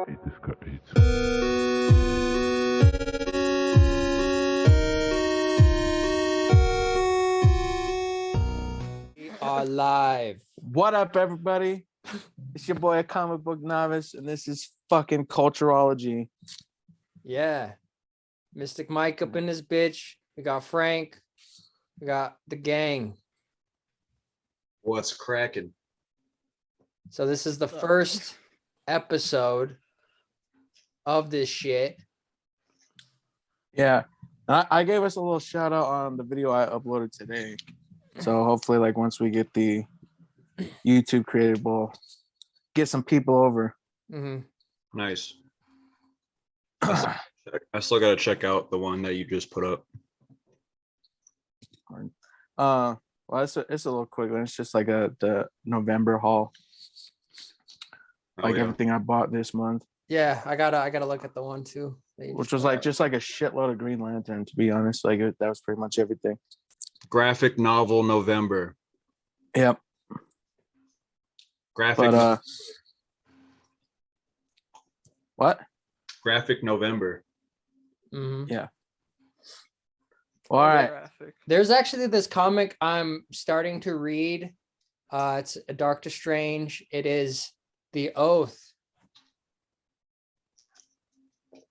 We are live. What up, everybody? It's your boy, Comic Book Novice, and this is fucking Cultureology. Yeah. Mystic Mike up in this bitch. We got Frank. We got the gang. What's cracking? So this is the first episode of this shit. Yeah, I gave us a little shout out on the video I uploaded today. So hopefully, like, once we get the YouTube created, we'll get some people over. Mm-hmm. Nice. I still gotta check out the one that you just put up. Well, it's a little quick one. It's just like the November haul, like everything I bought this month. Yeah, I gotta look at the one too. Which was like just like a shitload of Green Lantern, to be honest. Like that was pretty much everything. Graphic novel November. Yep. Graphic. But what? Graphic November. Mm-hmm. Yeah. Well, all right. There's actually this comic I'm starting to read. It's a Doctor Strange. It is The Oath.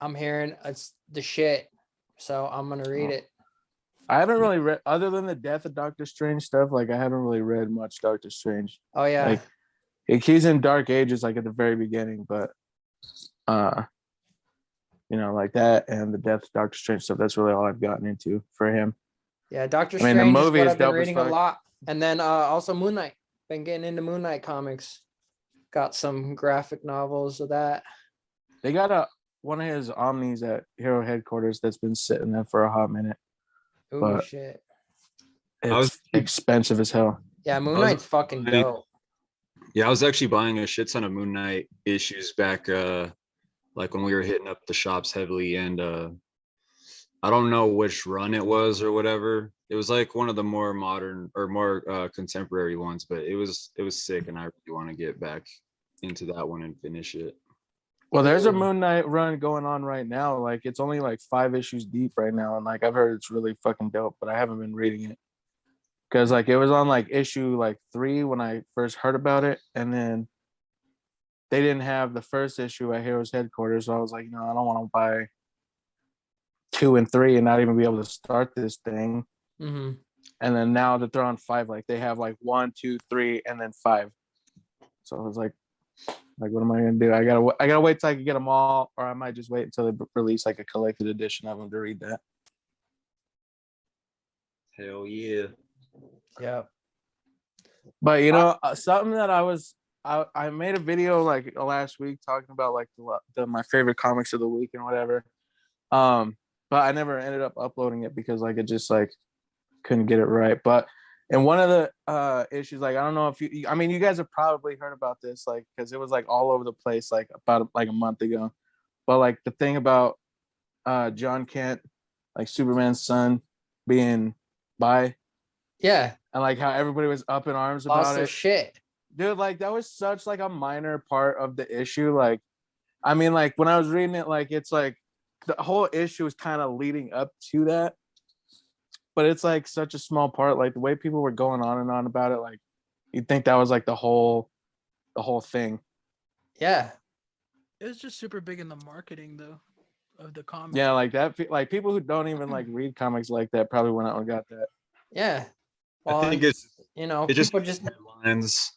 I'm hearing it's the shit, so I'm gonna read it. I haven't really read, other than the death of Doctor Strange stuff. Like I haven't really read much Doctor Strange. Oh yeah, like he's in Dark Ages, like at the very beginning, but you know, like that and the death of Doctor Strange stuff. That's really all I've gotten into for him. Yeah, Doctor I mean, Strange the movie is what is I've been dope as reading a fuck. lot, and then also Moon Knight. Been getting into Moon Knight comics. Got some graphic novels of that. They got one of his Omnis at Hero headquarters that's been sitting there for a hot minute. Oh But shit! It's expensive as hell. Yeah, Moon Knight's fucking dope. Yeah, I was actually buying a shit ton of Moon Knight issues back like when we were hitting up the shops heavily, and I don't know which run it was or whatever. It was like one of the more modern or more contemporary ones, but it was sick, and I really want to get back into that one and finish it. Well, there's a Moon Knight run going on right now. Like it's only like 5 issues deep right now, and like I've heard it's really fucking dope, but I haven't been reading it because like it was on like issue like 3 when I first heard about it, and then they didn't have the first issue at Heroes headquarters, so I was like, no, I don't want to buy 2 and 3 and not even be able to start this thing. Mm-hmm. And then now that they're on 5, like they have like 1, 2, 3, and then 5. So I was like, what am I gonna do? I gotta wait till I can get them all, or I might just wait until they release like a collected edition of them to read that. Hell yeah. Yeah. But you know, something that I made a video like last week talking about like my favorite comics of the week and whatever. But I never ended up uploading it because like it just like couldn't get it right. But in one of the issues, like I don't know if you guys have probably heard about this, like because it was like all over the place like about like a month ago. But like the thing about John Kent, like Superman's son, being bi. Yeah. And like how everybody was up in arms about it. Shit. Dude, like that was such like a minor part of the issue. Like, I mean, like when I was reading it, like it's like the whole issue is kind of leading up to that. But it's like such a small part. Like the way people were going on and on about it, like you'd think that was like the whole thing. Yeah. It was just super big in the marketing though of the comic. Yeah, like that. Like people who don't even like read comics like that probably went out and got that. Yeah. Well, I think it's people just headlines.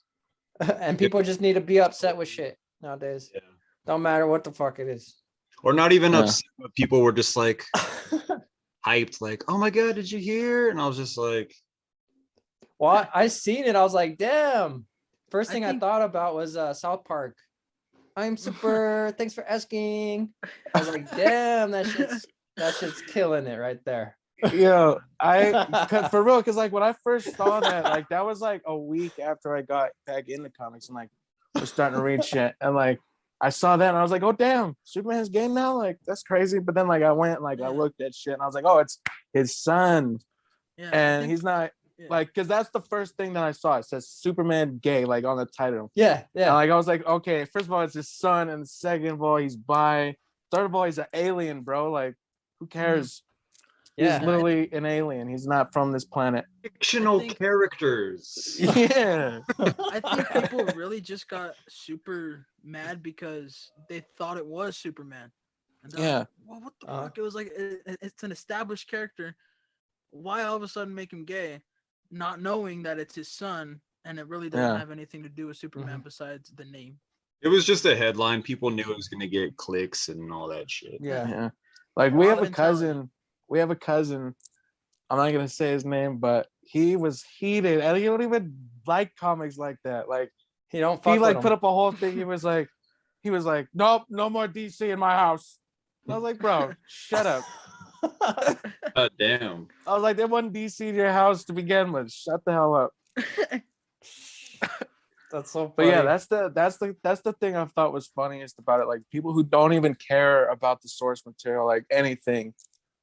and people just need to be upset with shit nowadays. Yeah. Don't matter what the fuck it is. Or not even upset, but people were just like hyped, like, oh my god, did you hear? And I was just like, well, I seen it. I was like, damn. First thing I thought about was South Park. I'm super. Thanks for asking. I was like, damn, that shit's killing it right there. Yo, for real, because like when I first saw that, like that was like a week after I got back into comics and like was starting to read shit, and like I saw that and I was like, oh damn, Superman's gay now, like that's crazy. But then like I went and like I looked at shit and I was like, oh, it's his son, and he's not Yeah. Like, because that's the first thing that I saw. It says Superman gay, like on the title. Yeah, And yeah. like I was like, okay, first of all, it's his son, and second of all, he's bi. Third of all, he's an alien, bro. Like, who cares? Yeah. He's literally an alien. He's not from this planet. Fictional think- characters. Yeah. I think people really just got super mad because they thought it was Superman. And they're Yeah. like, well, what the fuck? It was like it's an established character. Why all of a sudden make him gay, not knowing that it's his son, and it really doesn't Yeah. have anything to do with Superman besides the name. It was just a headline. People knew it was gonna get clicks and all that shit. Yeah. Yeah. Like A we lot have of a intelligence. cousin. We have a cousin. I'm not gonna say his name, but he was heated, and he don't even like comics like that. Like He don't he fuck like with put him. up a whole thing. He was like, nope, no more DC in my house. And I was like, bro, shut up. God damn. I was like, there wasn't DC in your house to begin with. Shut the hell up. That's so funny. But yeah, that's the thing I thought was funniest about it. Like people who don't even care about the source material, like anything,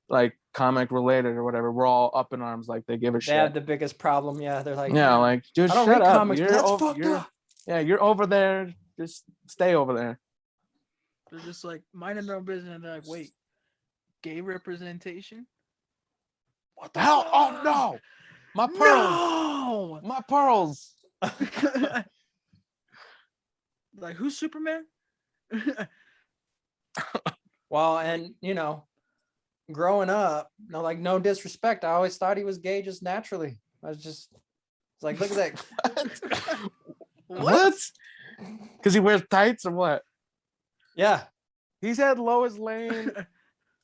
like comic related or whatever, we're all up in arms. Like they give a they shit. have the biggest problem. Yeah, they're like, Yeah, like just I don't shut read up. comics, but that's fucked up. Yeah, you're over there. Just stay over there. They're just like minding their own business, and they're like, wait, gay representation? What the Hell, oh fuck? no, my pearls, my pearls. No! Like, who's Superman? well, and growing up, like no disrespect, I always thought he was gay just naturally. I was just it's like, look at that. What? Because he wears tights or what? Yeah. He's had Lois Lane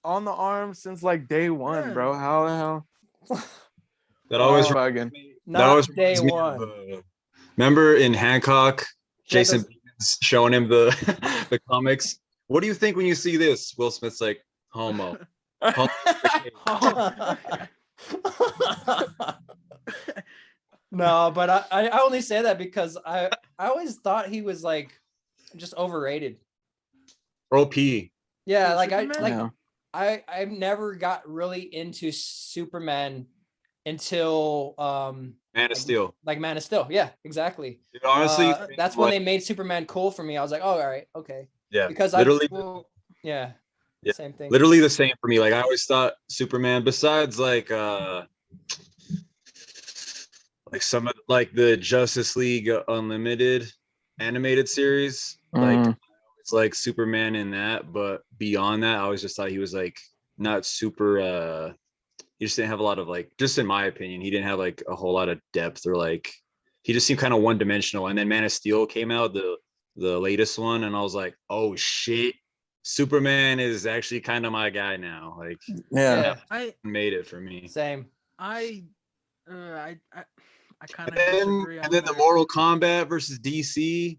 on the arm since like day one, Yeah. bro. How the hell? That always Oh, bugging. Not that always day reminds me one. of, remember in Hancock, Yeah, Jason Bateman's showing him the the comics. What do you think when you see this? Will Smith's like, homo. No, but I only say that because I always thought he was like just overrated. OP. Yeah, like Superman? I've never got really into Superman until Man of Steel. like Man of Steel. Yeah, exactly. Dude, honestly, that's when they made Superman cool for me. I was like, oh, all right, okay. yeah, Because literally, yeah, Yeah. same thing. literally the same for me. Like I always thought Superman, besides like some of like the Justice League Unlimited animated series, like it's like Superman in that, but beyond that, I always just thought he was like not super he just didn't have a lot of like, just in my opinion, he didn't have like a whole lot of depth, or like he just seemed kind of one-dimensional. And then Man of Steel came out, the latest one, and I was like, oh shit, Superman is actually kind of my guy now. Like Yeah. I made it for me. Same. kind of And disagree on then the that. Mortal Kombat versus DC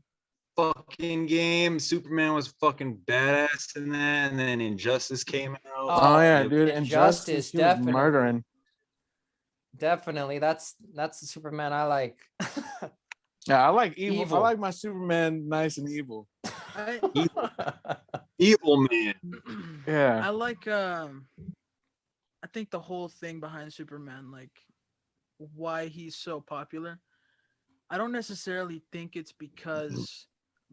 fucking game, Superman was fucking badass in that. And then Injustice came out. Oh yeah, dude. Injustice, Injustice, he was definitely. murdering. Definitely. That's the Superman I like. Yeah, I like evil. Evil. I like my Superman nice and evil. I Evil Man. Yeah. I like I think the whole thing behind Superman, like why he's so popular, I don't necessarily think it's because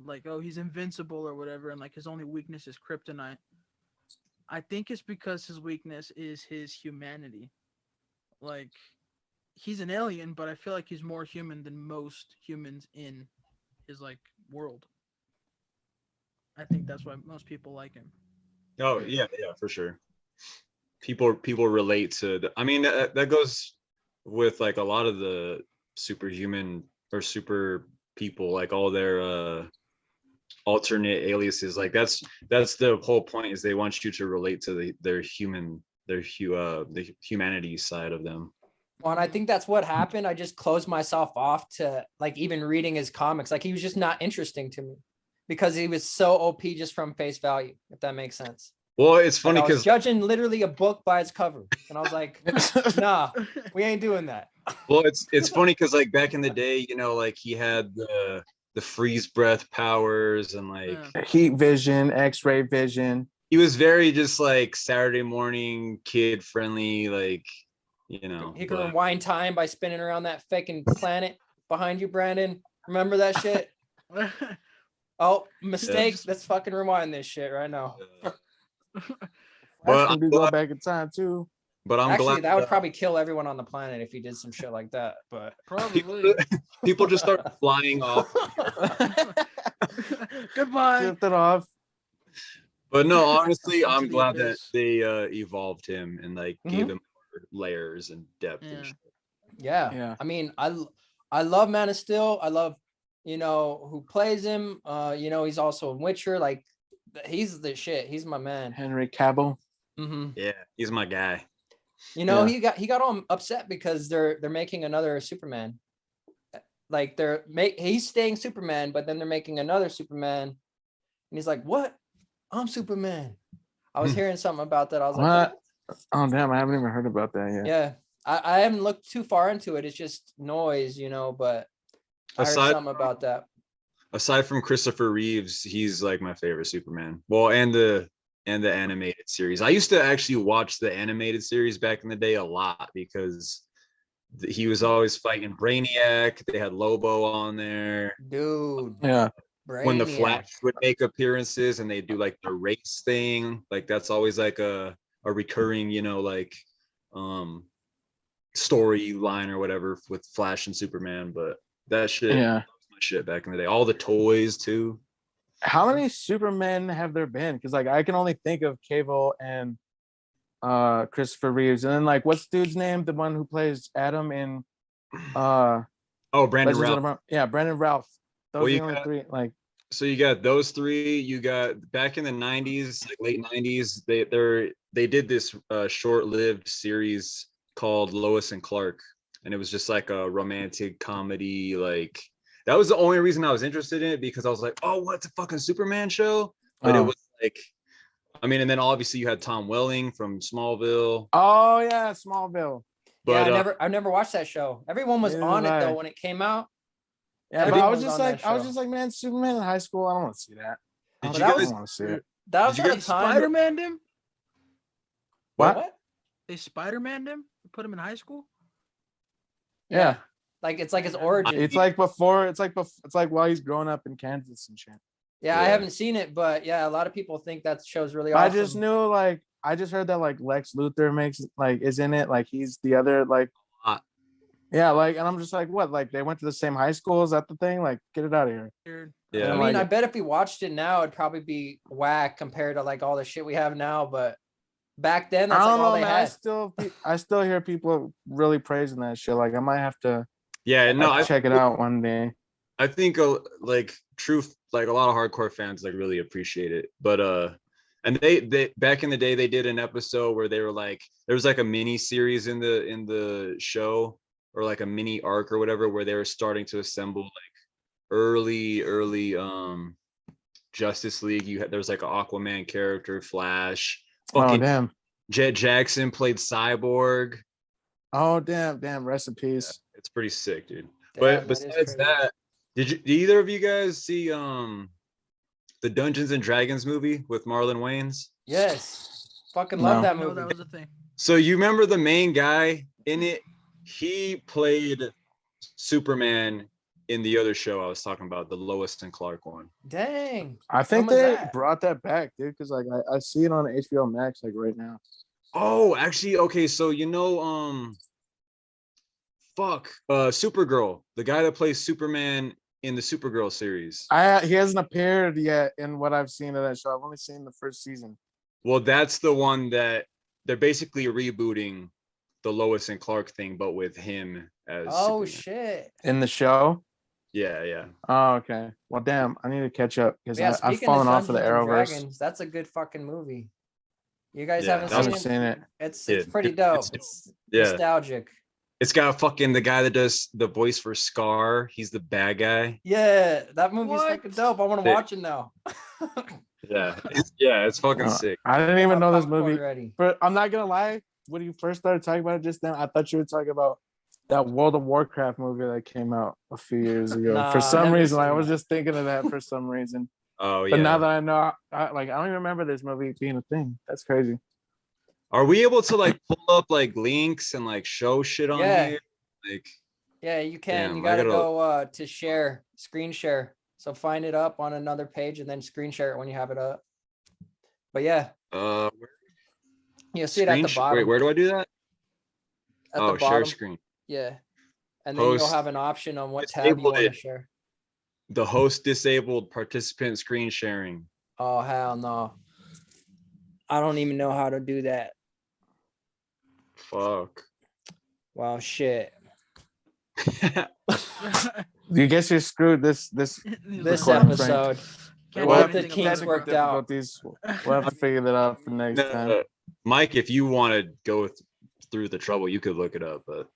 like, oh, he's invincible or whatever, and like his only weakness is kryptonite. I think it's because his weakness is his humanity. Like, he's an alien, but I feel like he's more human than most humans in his like world. I think that's why most people like him. Oh yeah, for sure. People relate to I mean, that goes with like a lot of the superhuman or super people, like all their alternate aliases. Like that's the whole point, is they want you to relate to the humanity side of them. Well, and I think that's what happened. I just closed myself off to like even reading his comics. Like he was just not interesting to me because he was so OP just from face value, if that makes sense. Well, it's funny Like, I was because judging literally a book by its cover, and I was like, nah, we ain't doing that. well, it's funny because like back in the day, like he had the freeze breath powers, and like Heat vision, X-ray vision. he was very just like Saturday morning kid friendly, like you know. He can but- rewind time by spinning around that fucking planet behind you, Brandon. Remember that shit? Oh, mistake. Just- Let's fucking rewind this shit right now. Flash But can do go back in time too. But I'm Actually, glad that would probably kill everyone on the planet if he did some shit like that. But Probably. people just start flying off. Goodbye. Drifted off. But no, honestly, Into I'm the glad that abyss. they evolved him and like gave him more layers and depth Yeah. and shit. yeah, Yeah. I mean, I love Man of Steel. I love, you know, who plays him. You know, he's also in Witcher. Like, he's the shit. He's my man. Henry Cavill. Yeah, he's my guy. You know, Yeah. he got all upset because they're making another Superman. Like he's staying Superman, but then they're making another Superman, and he's like, "What? I'm Superman." I was hearing something about that. I was like, What? Oh damn, I haven't even heard about that yet. "Yeah." I haven't looked too far into it. It's just noise, you know. But I heard something about that. Aside from Christopher Reeves, he's like my favorite Superman. Well, and the animated series. I used to actually watch the animated series back in the day a lot because he was always fighting Brainiac. They had Lobo on there. Dude. Yeah. When the Brainiac. Flash would make appearances and they do like the race thing, like that's always like a recurring, you know, like storyline or whatever with Flash and Superman. But that shit, Yeah. that was my shit back in the day. All the toys too. How many Supermen have there been? Because like I can only think of Cavill and Christopher Reeves, and then like what's the dude's name? The one who plays Adam in Oh, Brandon Legends of Routh. Tomorrow? Yeah, Brandon Ralph. Those Well, are you the only got- three. Like So you got those three. You got back in the 90s, like late 90s, they did this short-lived series called Lois and Clark, and it was just like a romantic comedy. Like that was the only reason I was interested in it, because I was like, oh, what's a fucking Superman show? But it was like, I mean, and then obviously you had Tom Welling from Smallville. oh yeah, Smallville. But Yeah, I never watched that show. Everyone was Neither on did it I. though when it came out. Yeah, but I Everyone was was just on like, that I was show. just like, man, Superman in high school. I don't want to see that. Did I you don't guys- want to see it. That was Did you at a time. Spider-Man him? What? They Spider-Man him? Put him in high school? Yeah. Like it's like his origin. It's like before. It's like while he's growing up in Kansas and shit. Yeah, I Yeah. haven't seen it, but yeah, a lot of people think that show's really But awesome. I just knew like I just heard that like Lex Luthor is in it. Like he's the other like. lot. Yeah, like, and I'm just like, what? Like they went to the same high school? Is that the thing? Like, get it out of here. Weird. Yeah. I I mean, like I it. bet if we watched it now, it'd probably be whack compared to like all the shit we have now. But back then, that's I like don't all know, they man. had. I still hear people really praising that shit. Like I might have to Yeah, no, I check it out one day. I think like like a lot of hardcore fans like really appreciate it. But and they back in the day they did an episode where they were like, there was like a mini series in the show, or like a mini arc or whatever, where they were starting to assemble like early Justice League. There was like an Aquaman character, Flash, Oh fucking damn. Jet Jackson played Cyborg. Oh damn. Rest in peace. It's pretty sick, dude. Damn, But that is besides crazy. that, did either of you guys see the Dungeons and Dragons movie with Marlon Wayans? Yes, fucking love No. that No, movie. that was a thing. So you remember the main guy in it? He played Superman in the other show I was talking about, the Lois and Clark one. Dang, I think When was they that? brought that back, dude. Because like I see it on HBO Max like right now. Oh, actually, okay. So Supergirl, the guy that plays Superman in the Supergirl series. He hasn't appeared yet in what I've seen of that show. I've only seen the first season. Well, that's the one that they're basically rebooting the Lois and Clark thing, but with him as oh Superman. shit. In the show. Yeah. Oh, okay. Well, damn, I need to catch up because Yeah, I've speaking fallen of off of the Dungeons and Arrowverse. Dragons, that's a good fucking movie. You guys Yeah, haven't that seen was- it? seen it. It's Yeah, pretty it- dope. it's- It's Yeah. nostalgic. It's got fucking the guy that does the voice for Scar. He's the bad guy. Yeah, that movie's What? fucking dope. I want to Yeah. watch it now. Yeah. It's fucking Oh, sick. I didn't even know this Popcorn movie. ready. But I'm not gonna lie. When you first started talking about it just then, I thought you were talking about that World of Warcraft movie that came out a few years ago. Nah, For I some haven't reason, I seen was that. just thinking of that for some reason. Oh But yeah. now that I know, I don't even remember this movie being a thing. That's crazy. Are we able to like pull up like links and like show shit on Yeah. here? Like, Yeah, you can. damn, You I gotta gotta. go to share, screen share. So find it up on another page and then screen share it when you have it up. But yeah, you'll see it at the bottom. Wait, where do I do that? At the Oh, share bottom. screen. Yeah. And then you'll Host. have an option on what tab you want to share. The host disabled participant screen sharing. Oh, hell no. I don't even know how to do that. Fuck. Well, shit. You guess you're screwed this This recording, episode. Can't What do if the anything kinks about it. worked out? We'll have to figure that out for next time. Mike, if you want to go through the trouble, you could look it up. But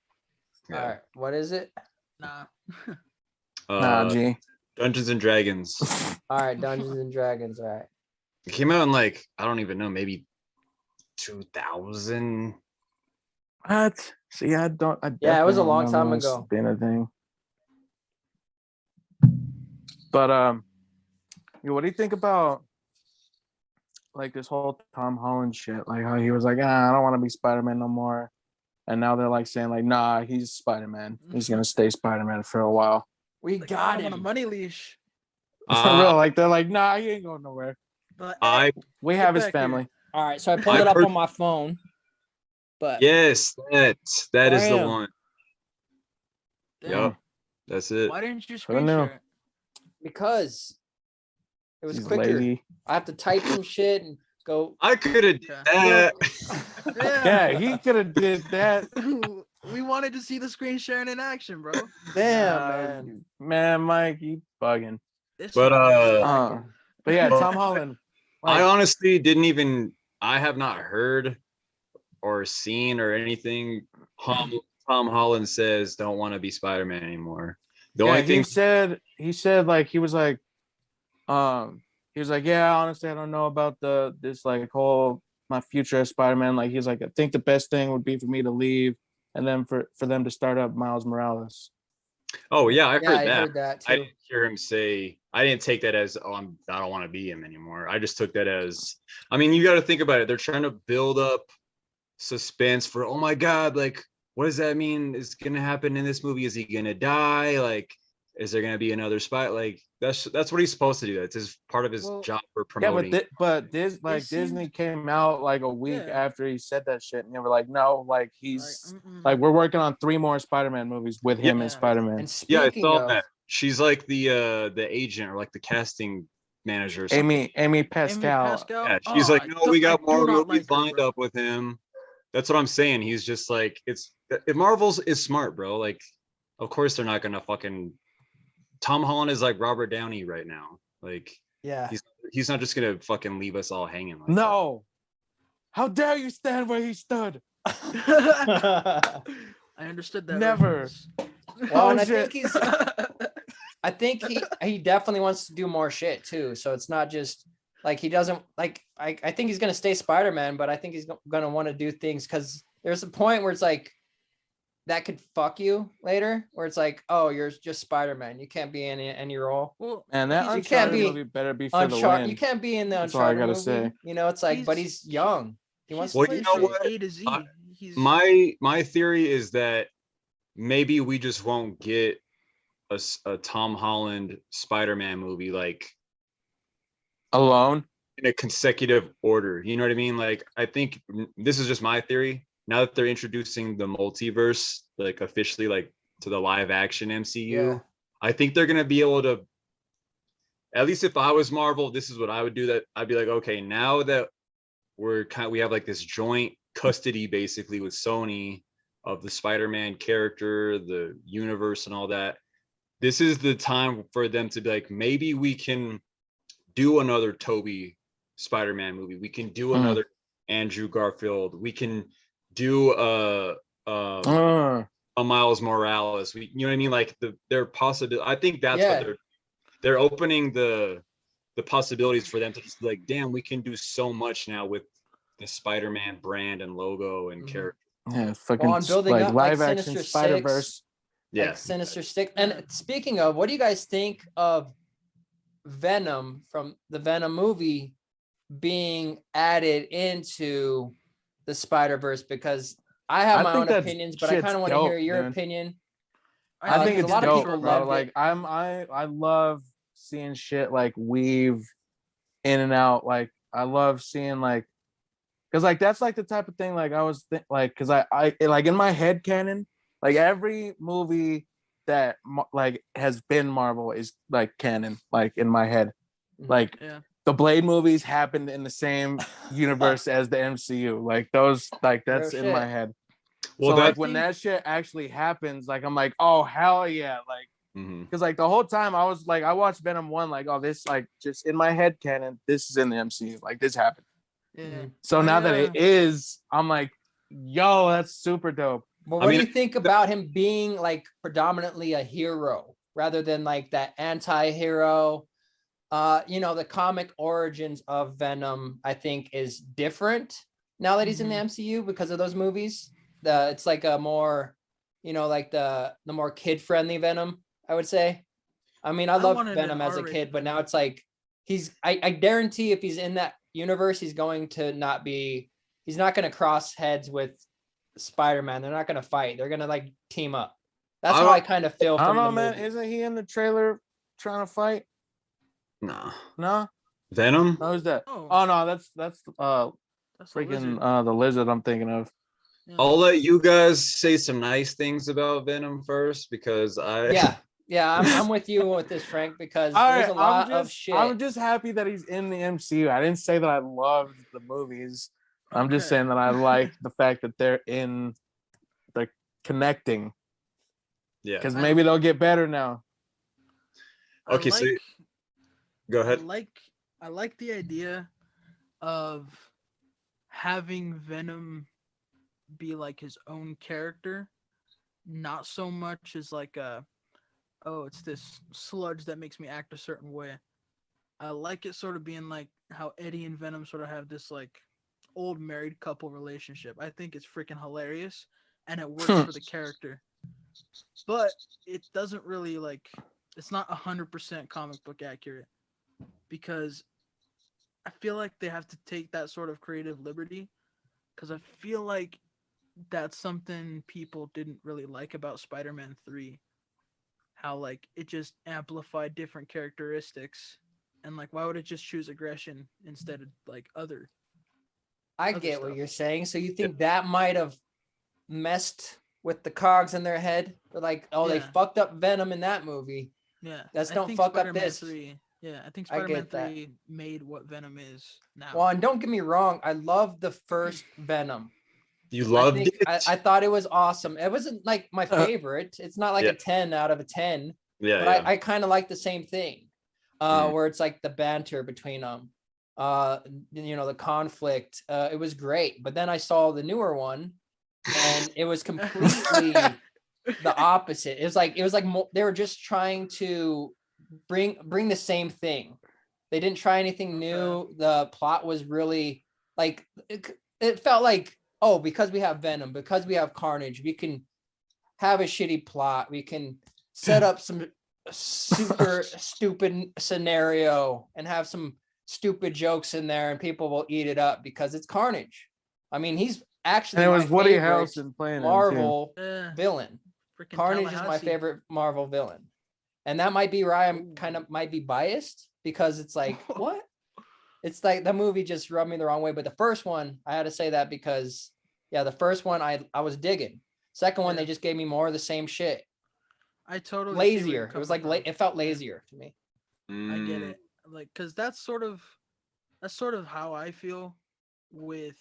All right. What is it? Nah. Nah, G. Dungeons and Dragons. All right. Dungeons and Dragons. All right. It came out in like, I don't even know, maybe 2000. What? See, I don't. Yeah, it was a definitely long remember time this ago. Being a thing. But what do you think about like this whole Tom Holland shit? Like how he was like, I don't want to be Spider-Man no more, and now they're like saying like, nah, he's Spider-Man. He's gonna stay Spider-Man for a while. We Like, got I'm on a him. money leash. For real, like they're like, nah, he ain't going nowhere. But We have his back here. family. All right. So I pulled it up on my phone. But Yes, that is the Damn. one. damn, Yep, that's it. why didn't you Who screen knew? share it? because it was He's quicker. lazy. I have to type some shit and go. I could have did that. Yeah, he could have did that. We wanted to see the screen sharing in action, bro. Damn, Nah, man. Man, Mike, you bugging. This But But yeah, Well, Tom Holland. I honestly didn't even. I have not heard or seen or anything. Tom Holland says don't want to be Spider-Man anymore. The only thing he said like he was like, yeah, honestly, I don't know about this like whole my future as Spider-Man. Like he's like, I think the best thing would be for me to leave and then for them to start up Miles Morales. Oh yeah, I I heard that I too. didn't hear him say. I didn't take that as I don't want to be him anymore. I just took that as. I mean, you got to think about it. They're trying to build up suspense for. Oh my God, like what does that mean is going to happen in this movie? Is he going to die? Like, is there going to be another spot? Like that's what he's supposed to do. That's his part of his job for promoting. Yeah, but Disney came out like a week after he said that shit, and they were like, no, like he's like we're working on 3 more Spider-Man movies with him as Spider-Man. And speaking I saw of, that. She's like the agent or like the casting manager. Or Amy Pascal. Yeah, she's like, no, we got more movies lined up with him. That's what I'm saying. He's just like, if Marvel's is smart, bro. Like, of course they're not gonna fucking. Tom Holland is like Robert Downey right now. Like, yeah, he's not just gonna fucking leave us all hanging. Like No, how dare you stand where he stood? I understood that. Never. Well, and I think he definitely wants to do more shit too. So it's not just like he doesn't like. I think he's gonna stay Spider-Man, but I think he's gonna want to do things because there's a point where it's like that could fuck you later, where it's like, oh, you're just Spider-Man. You can't be in any role. Well, and that you can't be movie better be for the win. You can't be in the That's all I Uncharted gotta movie. say. You know, it's like, but he's young. He wants. Well, to you know what? A to Z. My theory is that maybe we just won't get a Tom Holland Spider-Man movie like alone in a consecutive order. You know what I mean? Like, I think this is just my theory. Now that they're introducing the multiverse, like officially, like to the live action MCU, I think they're gonna be able to. At least if I was Marvel, this is what I would do. That I'd be like, okay, now that we have like this joint custody basically with Sony of the Spider-Man character, the universe, and all that. This is the time for them to be like, maybe we can do another Toby Spider-Man movie. We can do another Andrew Garfield. We can do a Miles Morales. You know what I mean? Like their possibility. I think that's what they're opening the possibilities for them to just be like, damn, we can do so much now with the Spider-Man brand and logo and character. Yeah, fucking building like up, live like action Sinister Spider-Verse. Yeah, like Sinister Six. And speaking of, what do you guys think of Venom from the Venom movie being added into the Spider-Verse because I have I my think own that opinions, but I shit's kind of want to hear dope, your dude. opinion. I think because it's a lot of dope, people bro. loved Like it. I love seeing shit like weave in and out. Like I love seeing like, cause like that's like the type of thing like I was like, cause I like in my head canon, like every movie that like has been Marvel is like canon, like in my head. Like the Blade movies happened in the same universe as the MCU. Like those, like that's in my head. Well, so like when that shit actually happens, like I'm like, oh hell yeah, like because like the whole time I was like, I watched Venom 1, like, oh, this like just in my head canon, this is in the MCU, like this happened. Yeah. So now that it is, I'm like, yo, that's super dope. But what do you think about him being like predominantly a hero rather than like that anti-hero? You know, the comic origins of Venom, I think, is different now that he's in the MCU because of those movies. It's like a more, you know, like the more kid-friendly Venom, I would say. I mean, I loved Venom as a kid, but now it's like I guarantee if he's in that universe, he's not going to cross heads with Spider-Man. They're not going to fight. They're going to like team up. That's how I kind of feel. I don't know, man. Isn't he in the trailer trying to fight? No. Venom? No, who's that? Oh no, that's freaking the lizard I'm thinking of. I'll let you guys say some nice things about Venom first because I'm with you with this, Frank, because there's a lot of shit. I'm just happy that he's in the MCU. I didn't say that I loved the movies. I'm just saying that I like the fact that they're in the connecting. Yeah. Because maybe they'll get better now. Okay, so go ahead. I like the idea of having Venom be like his own character, not so much as like it's this sludge that makes me act a certain way. I like it sort of being like how Eddie and Venom sort of have this like old married couple relationship. I think it's freaking hilarious and it works for the character. But it doesn't really like, it's not 100% comic book accurate because I feel like they have to take that sort of creative liberty because I feel like that's something people didn't really like about Spider-Man 3. How like it just amplified different characteristics and like why would it just choose aggression instead of like other get stuff. What you're saying. So you think that might have messed with the cogs in their head? They're like, they fucked up Venom in that movie. Yeah. Don't fuck Spider-Man up this. 3, I think Spider-Man 3 made what Venom is now. Well, and don't get me wrong, I love the first Venom. You loved it? I thought it was awesome. It wasn't like my favorite. It's not like a 10 out of a 10. Yeah. But I kind of like the same thing. Where it's like the banter between them. You know, the conflict. It was great. But then I saw the newer one and it was completely the opposite. It was like they were just trying to bring the same thing. They didn't try anything new. The plot was really like it felt like, oh, because we have Venom, because we have Carnage, we can have a shitty plot. We can set up some super stupid scenario and have some stupid jokes in there and people will eat it up because it's Carnage. I mean, he's actually and it was Woody Harrelson playing Marvel villain. Freaking Carnage is my favorite Marvel villain. And that might be where I am kind of might be biased because it's like, what? It's like the movie just rubbed me the wrong way. But the first one, I had to say that because, the first one I was digging. Second one, they just gave me more of the same shit. I totally lazier. It was like it felt lazier to me. I get it, like because that's sort of how I feel with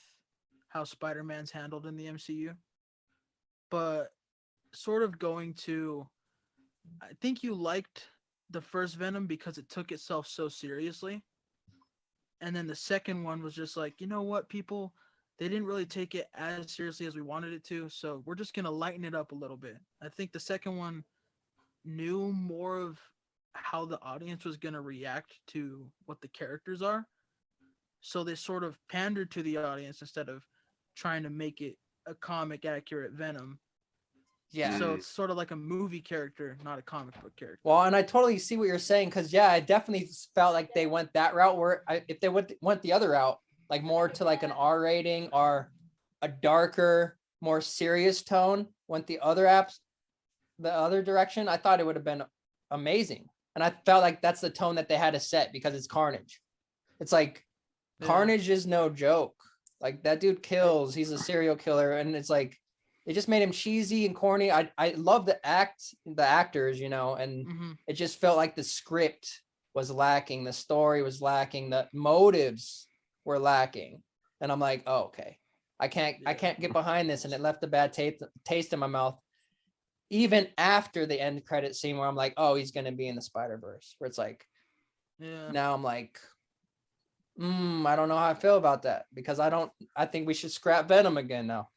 how Spider-Man's handled in the MCU. But sort of going to, I think you liked the first Venom because it took itself so seriously. And then the second one was just like, you know what, people, they didn't really take it as seriously as we wanted it to. So we're just going to lighten it up a little bit. I think the second one knew more of how the audience was going to react to what the characters are. So they sort of pandered to the audience instead of trying to make it a comic accurate Venom. Yeah. So it's sort of like a movie character, not a comic book character. Well, and I totally see what you're saying because, I definitely felt like they went that route where if they went the other route, like more to like an R rating or a darker, more serious tone, went the other direction, I thought it would have been amazing. And I felt like that's the tone that they had to set because it's Carnage. It's like Carnage is no joke. Like that dude kills. He's a serial killer, and it's like it just made him cheesy and corny. I love the actors, you know, and it just felt like the script was lacking, the story was lacking, the motives were lacking, and I'm like, oh, okay, I can't get behind this, and it left a bad taste in my mouth. Even after the end credit scene where I'm like, oh, he's gonna be in the Spider-Verse, where it's like, now I'm like, I don't know how I feel about that, because I think we should scrap Venom again now.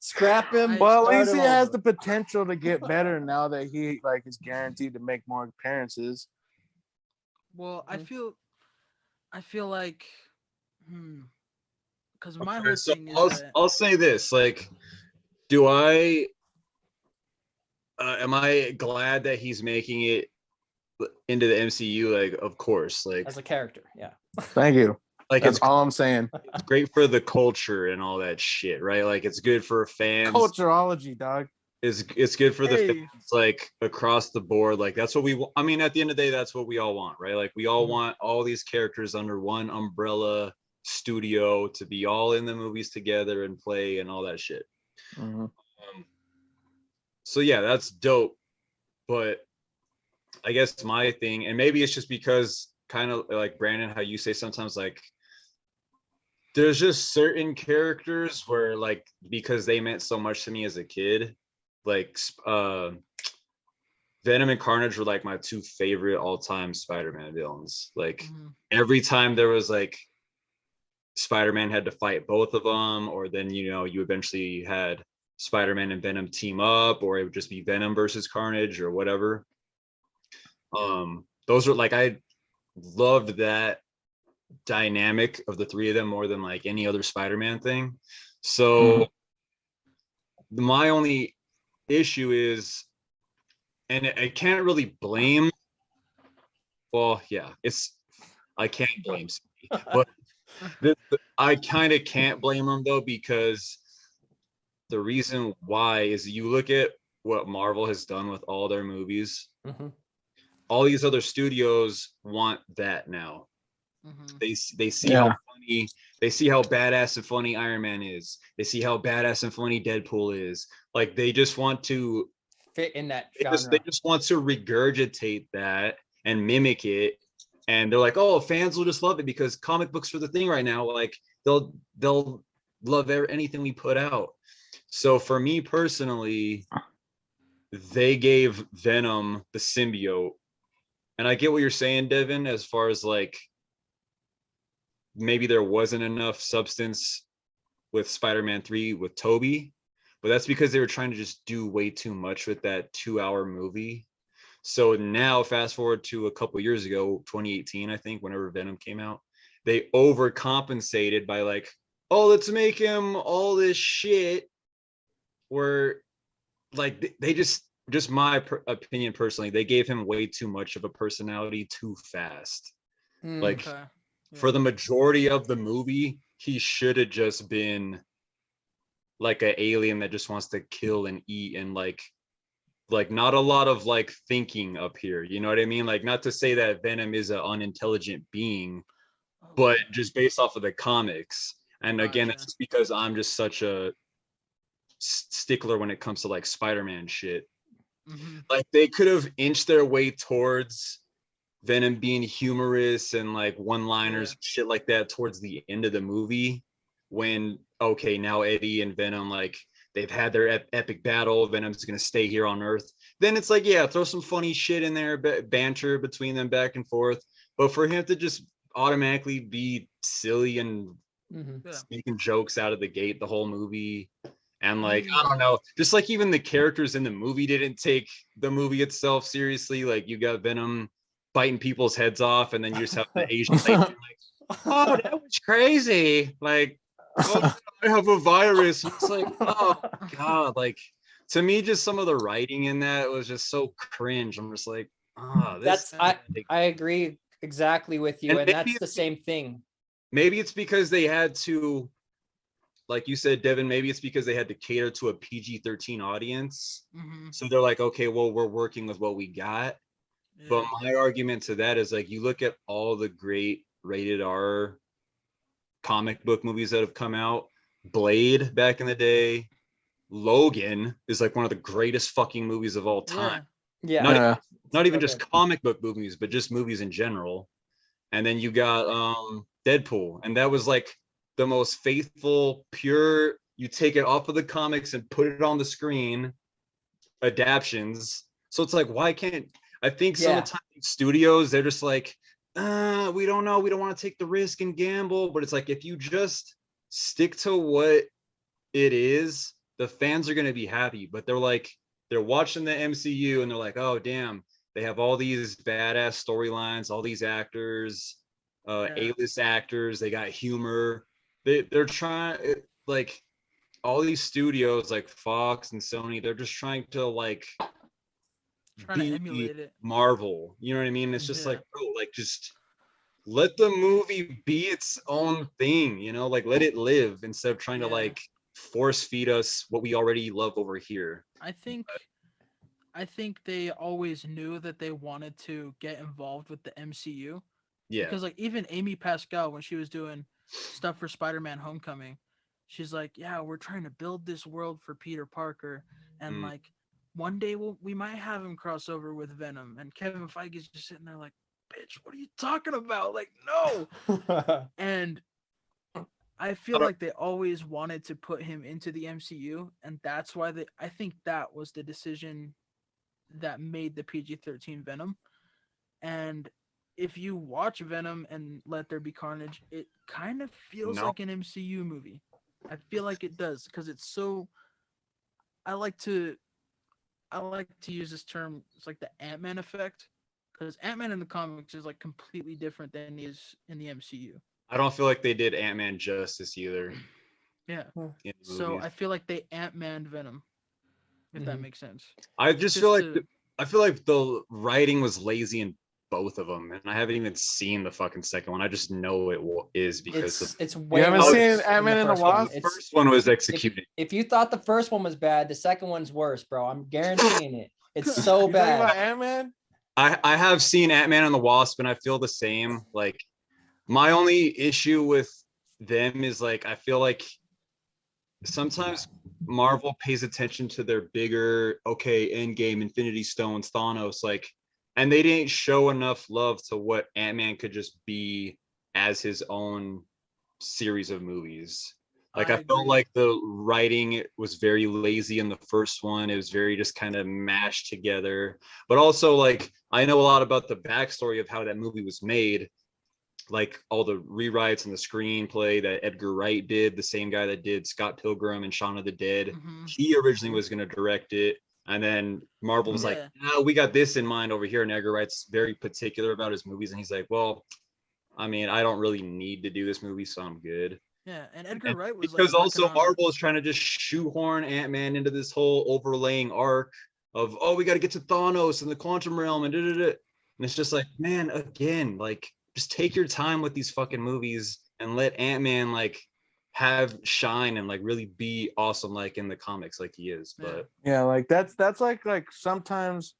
Scrap him. Well, at least he has the potential to get better now that he like is guaranteed to make more appearances. Well, I feel like, because my whole thing is I'll say this, like, am I glad that he's making it into the MCU? Like, of course, like as a character, yeah. Thank you. Like, that's all I'm saying. It's great for the culture and all that shit, right? Like, it's good for fans. Cultureology, dog. It's good for the fans, like across the board. Like, that's what we want. I mean, at the end of the day, that's what we all want, right? Like, we all want all these characters under one umbrella studio to be all in the movies together and play and all that shit. So yeah, that's dope. But I guess my thing, and maybe it's just because kind of like Brandon, how you say sometimes, like, there's just certain characters where, like, because they meant so much to me as a kid, like Venom and Carnage were like my two favorite all-time Spider-Man villains. Like every time there was like Spider-Man had to fight both of them, or then, you know, you eventually had Spider-Man and Venom team up, or it would just be Venom versus Carnage or whatever. Those are like, I loved that dynamic of the three of them more than like any other Spider-Man thing. So my only issue is, and I can't really blame, well, yeah, I can't blame Sony, but I kind of can't blame them though, because the reason why is you look at what Marvel has done with all their movies. All these other studios want that now. They see how funny, they see how badass and funny Iron Man is. They see how badass and funny Deadpool is. Like, they just want to fit in that genre. They just want to regurgitate that and mimic it. And they're like, oh, fans will just love it because comic books are the thing right now. Like, they'll love anything we put out. So for me personally, they gave Venom the symbiote. And I get what you're saying, Devin, as far as like, maybe there wasn't enough substance with Spider-Man 3 with Tobey, but that's because they were trying to just do way too much with that 2-hour movie. So now fast forward to a couple years ago, 2018, I think, whenever Venom came out, they overcompensated by like, oh, let's make him all this shit, where like they just my opinion personally, they gave him way too much of a personality too fast. Like, for the majority of the movie, he should have just been like an alien that just wants to kill and eat, and like not a lot of like thinking up here, you know what I mean? Like, not to say that Venom is an unintelligent being, but just based off of the comics. And again, that's just because I'm just such a stickler when it comes to like Spider-Man shit. Like, they could have inched their way towards Venom being humorous and like one-liners, shit like that towards the end of the movie, when, okay, now Eddie and Venom, like, they've had their epic battle, Venom's gonna stay here on Earth. Then it's like, yeah, throw some funny shit in there, banter between them bbak and forth. But for him to just automatically be silly and making jokes out of the gate the whole movie, and like, I don't know, just like even the characters in the movie didn't take the movie itself seriously. Like, you got Venom biting people's heads off, and then you just have the Asian lady like, oh, that was crazy. Like, oh, I have a virus. It's like, oh god. Like, to me, just some of the writing in that was just so cringe. I'm just like, I agree exactly with you, and that's the same thing. Maybe it's because they had to like you said, Devin, maybe it's because they had to cater to a PG-13 audience. Mhm. So they're like, okay, well, we're working with what we got. But Yeah. my argument to that is like, you look at all the great rated R comic book movies that have come out. Blade back in the day. Logan is like one of the greatest fucking movies of all time. Yeah. Yeah. Not, Yeah. not even So just good. comic book movies, but just movies in general. And then you got Deadpool, and that was like the most faithful, pure. You take it off of the comics and put it on the screen, adaptions. So it's like, why can't I think some of the time studios, they're just like, we don't know, we don't want to take the risk and gamble. But it's like, if you just stick to what it is, the fans are going to be happy. But they're watching the MCU and they're like, oh damn, they have all these badass storylines, all these actors, A-list actors, they got humor. They're trying, like, all these studios like Fox and Sony, they're just trying to like Trying to emulate it. Marvel. You know what I mean? It's just like, bro, like, just let the movie be its own thing, you know, like let it live instead of trying to like force feed us what we already love over here. I think they always knew that they wanted to get involved with the MCU. Yeah. Because like even Amy Pascal, when she was doing stuff for Spider-Man Homecoming, she's like, yeah, we're trying to build this world for Peter Parker, and like one day we might have him cross over with Venom. And Kevin Feige's just sitting there like, bitch, what are you talking about? Like, no. And I feel like they always wanted to put him into the MCU, and that's why I think that was the decision that made the PG-13 Venom. And if you watch Venom and Let There Be Carnage, it kind of feels like an MCU movie. I feel like it does, because it's so. I like to use this term. It's like the Ant-Man effect, because Ant-Man in the comics is like completely different than he is in the MCU. I don't feel like they did Ant-Man justice either. Yeah. So I feel like they Ant-Man Venom, if that makes sense. I just feel like the writing was lazy in both of them, and I haven't even seen the fucking second one. I just know it is because it's way. You haven't worse seen than Ant-Man and the Wasp? The first one was executed. If you thought the first one was bad, the second one's worse, bro. I'm guaranteeing it. It's so You bad. talking about Ant-Man? I have seen Ant-Man and the Wasp, and I feel the same. Like, my only issue with them is like, I feel like sometimes Marvel pays attention to their bigger, Endgame, Infinity Stones, Thanos, like, and they didn't show enough love to what Ant-Man could just be as his own series of movies. Like, I felt like the writing was very lazy in the first one. It was very just kind of mashed together. But also, like, I know a lot about the backstory of how that movie was made. Like all the rewrites and the screenplay that Edgar Wright did, the same guy that did Scott Pilgrim and Shaun of the Dead. He originally was going to direct it. And then Marvel was like, no, we got this in mind over here. And Edgar Wright's very particular about his movies. And he's like, well, I mean, I don't really need to do this movie, so I'm good. Yeah, and Edgar Wright was because also Marvel is trying to just shoehorn Ant-Man into this whole overlaying arc of, we got to get to Thanos and the quantum realm and da-da-da. And it's just like, man, again, like, just take your time with these fucking movies and let Ant-Man like have shine and like really be awesome like in the comics like he is. But yeah, like that's like sometimes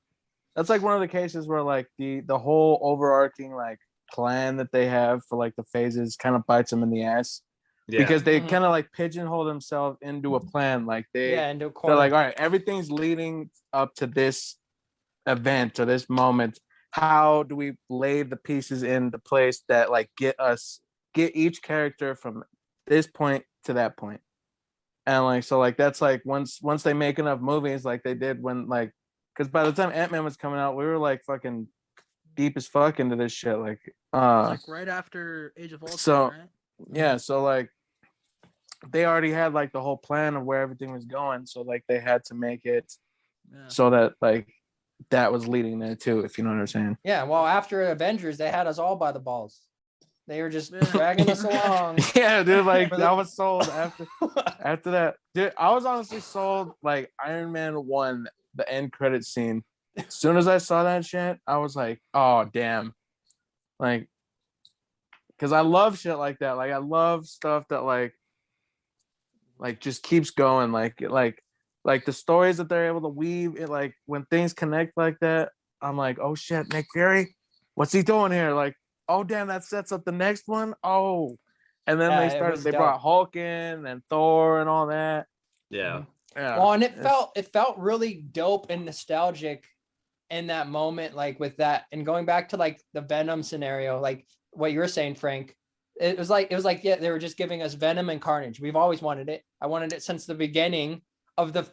that's like one of the cases where like the whole overarching like plan that they have for like the phases kind of bites them in the ass. Yeah. Because they kind of like pigeonhole themselves into a plan. Like they're like, all right, everything's leading up to this event, to this moment. How do we lay the pieces into place that like get each character from this point to that point? And like, so like, that's like once they make enough movies like they did when like, because by the time Ant-Man was coming out, we were like fucking deep as fuck into this shit. Like right after Age of Ultron, so, right? Yeah. So like, they already had like the whole plan of where everything was going. So like, they had to make it so that like, that was leading there too, if you know what I'm saying. Yeah, well, after Avengers, they had us all by the balls. They were just dragging us along. Yeah, dude, like I was sold after that. Dude, I was honestly sold like Iron Man 1, the end credit scene. As soon as I saw that shit, I was like, oh damn. Like, because I love shit like that. Like I love stuff that like like just keeps going. Like the stories that they're able to weave it, like when things connect like that, I'm like, oh shit, Nick Fury, what's he doing here? Like, oh damn, that sets up the next one. Oh, and then Yeah, it was they dope. brought Hulk in and Thor and all that. Yeah. Yeah. Well, and it felt really dope and nostalgic in that moment, like with that, and going back to like the Venom scenario, like what you were saying, Frank. It was like yeah, they were just giving us Venom and Carnage. We've always wanted it. I wanted it since the beginning of the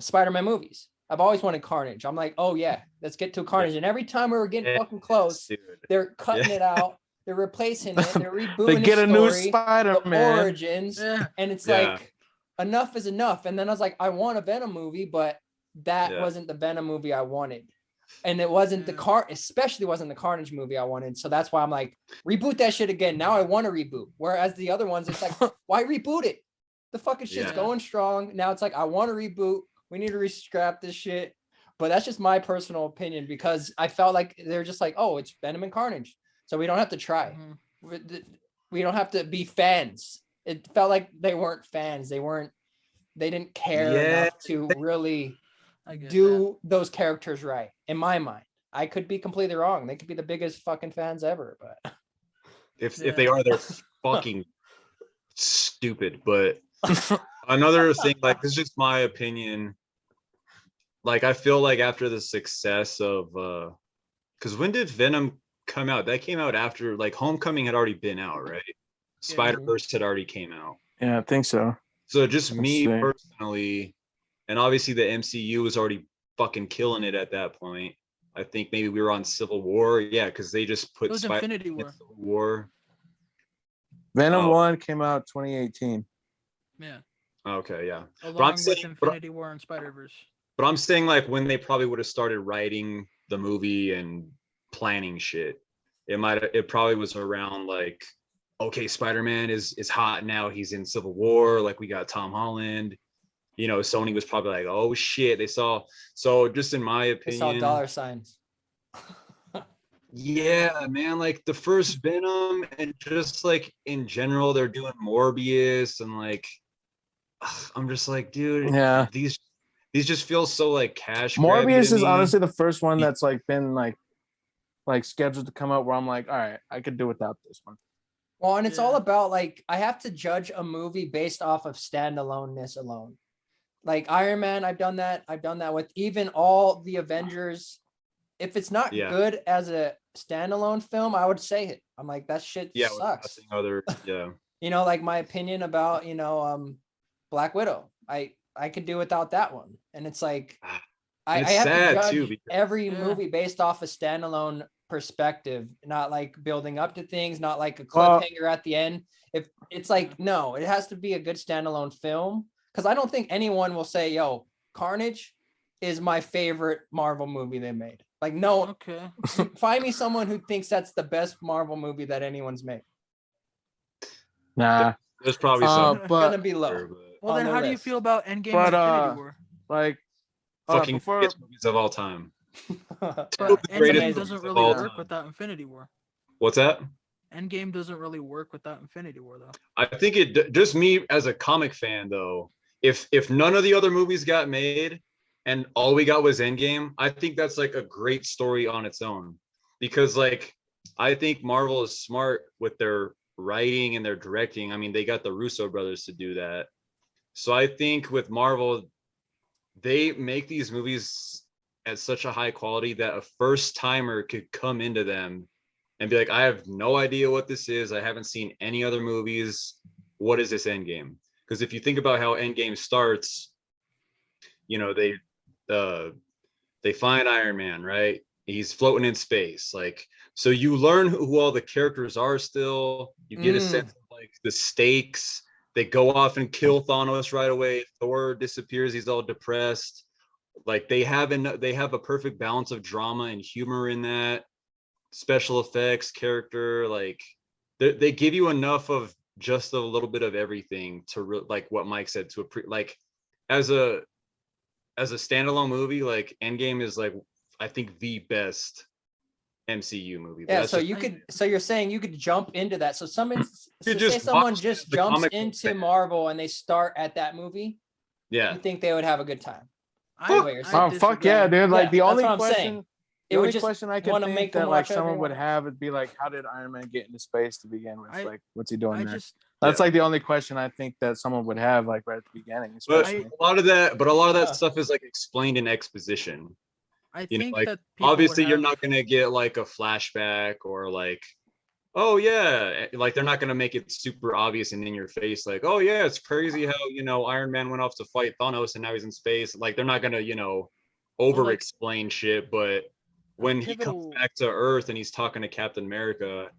Spider-Man movies. I've always wanted Carnage. I'm like, oh yeah, let's get to Carnage. And every time we were getting fucking close, dude. they're cutting it out. They're replacing it. They're rebooting They get the a new story, the Spider-Man. origins, and it's like enough is enough. And then I was like, I want a Venom movie, but that wasn't the Venom movie I wanted. And it wasn't especially wasn't the Carnage movie I wanted. So that's why I'm like, reboot that shit again. Now I want to reboot. Whereas the other ones, it's like, why reboot it? The fucking shit's going strong. Now it's like, I want to reboot. We need to scrap this shit. But that's just my personal opinion, because I felt like they're just like, oh, it's Venom and Carnage. So we don't have to try. We don't have to be fans. It felt like they weren't fans. They didn't care enough to really do those characters right, in my mind. I could be completely wrong. They could be the biggest fucking fans ever, but if they are, they're fucking stupid. But another thing, like, this is just my opinion. Like, I feel like after the success of because when did Venom come out? That came out after, like, Homecoming had already been out, right? Spider-Verse had already came out. Yeah, I think so. So just me personally, and obviously the MCU was already fucking killing it at that point. I think maybe we were on Civil War. Yeah, because they just put Infinity War. Civil War. Venom 1 came out 2018. Yeah. Okay, yeah. Along with Infinity War and Spider-Verse. But I'm saying, like, when they probably would have started writing the movie and planning shit, it probably was around like, okay, Spider-Man is hot now. He's in Civil War. Like, we got Tom Holland. You know, Sony was probably like, oh shit, they saw. So just in my opinion, they saw dollar signs. Yeah, man, like the first Venom, and just like in general, they're doing Morbius, and like, I'm just like, dude, these just feel so like cash. Morbius is honestly the first one that's like been like scheduled to come out where I'm like, all right, I could do without this one. Well, and it's all about, like, I have to judge a movie based off of standaloneness alone. Like Iron Man, I've done that with even all the Avengers. If it's not good as a standalone film, I would say it. I'm like, that shit sucks. You know, like my opinion about, Black Widow. I could do without that one. And it's like, I have to judge every movie based off a standalone perspective, not like building up to things, not like a cliffhanger at the end. If it's like, no, it has to be a good standalone film. Because I don't think anyone will say, yo, Carnage is my favorite Marvel movie they made. Like, no, find me someone who thinks that's the best Marvel movie that anyone's made. Nah. There's probably some. It's gonna be low. Well, then how do you feel about Endgame and Infinity War? Like, fucking greatest movies of all time. But Endgame doesn't really work without Infinity War. What's that? Endgame doesn't really work without Infinity War, though. I think it just me as a comic fan, though. If none of the other movies got made and all we got was Endgame, I think that's like a great story on its own. Because like, I think Marvel is smart with their writing and their directing. I mean, they got the Russo brothers to do that. So I think with Marvel, they make these movies at such a high quality that a first timer could come into them and be like, I have no idea what this is. I haven't seen any other movies. What is this Endgame? Because if you think about how Endgame starts, you know, they find Iron Man, right? He's floating in space. Like, so you learn who all the characters are still. You get a sense of like the stakes. They go off and kill Thanos right away. Thor disappears. He's all depressed. Like they have a perfect balance of drama and humor in that. Special effects, character, like they give you enough of just a little bit of everything to like what Mike said, to like as a standalone movie, like Endgame is like, I think the best MCU movie. But Yeah, that's so just- you could, so you're saying you could jump into that. So someone, so could say just someone watch just the jumps comic book into fan. Marvel and they start at that movie, yeah. you think they would have a good time? I, what you're I saying. Oh fuck disagree. yeah, dude! Like Yeah, the that's only what I'm saying. question, It the would only just question I could wanna think make that them like watch someone would everyone have would be like, how did Iron Man get into space to begin with? I- Like, what's he doing I there? just That's Yeah. like the only question I think that someone would have like right at the beginning, But especially. a lot of that Yeah. stuff is like explained in exposition. I You know, think like that people obviously would you're have, not gonna get like a flashback or like, oh yeah, like they're not gonna make it super obvious and in your face, like, oh yeah, it's crazy how, you know, Iron Man went off to fight Thanos and now he's in space. Like they're not gonna, you know, over like, explain shit. But when he comes pivotal- back to Earth and he's talking to Captain America,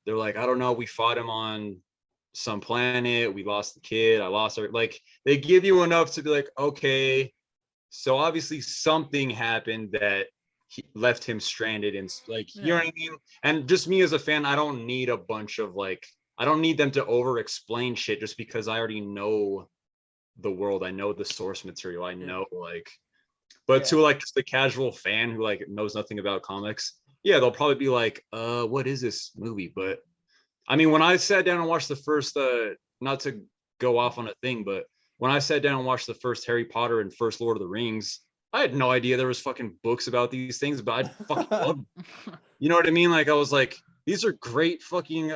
they're like, I don't know, we fought him on some planet, we lost the kid, I lost her. Like they give you enough to be like, okay, so obviously something happened that he left him stranded and like, you know what I mean? And just me as a fan, I don't need a bunch of like, I don't need them to over explain shit just because I already know the world. I know the source material. I know like, but to like just the casual fan who like knows nothing about comics, yeah, they'll probably be like, what is this movie? But I mean, when I sat down and watched the first, not to go off on a thing, but when I sat down and watched the first Harry Potter and first Lord of the Rings, I had no idea there was fucking books about these things, but I fucking loved them. You know what I mean? Like I was like, these are great fucking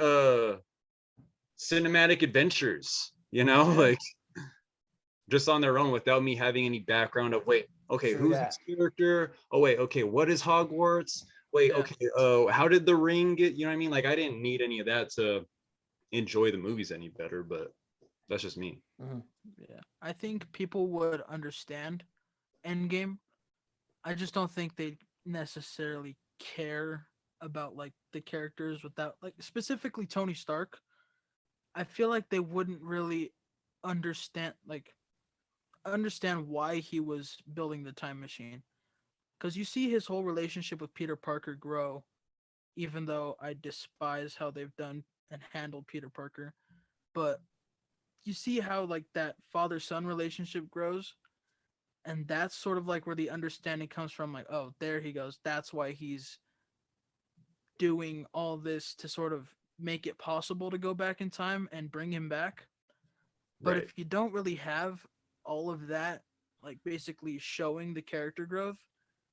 cinematic adventures, you know, like just on their own without me having any background of wait, okay, True who's that. this character? Oh wait, okay, what is Hogwarts? Wait, Yeah. okay, how did the ring get, you know what I mean? Like I didn't need any of that to enjoy the movies any better, but that's just me. Yeah, I think people would understand Endgame. I just don't think they necessarily care about like the characters without like specifically Tony Stark. I feel like they wouldn't really understand why he was building the time machine. Cuz you see his whole relationship with Peter Parker grow, even though I despise how they've done and handled Peter Parker. But you see how like that father-son relationship grows, and that's sort of like where the understanding comes from, like, oh, there he goes, that's why he's doing all this to sort of make it possible to go back in time and bring him back. But Right. if you don't really have all of that, like basically showing the character growth,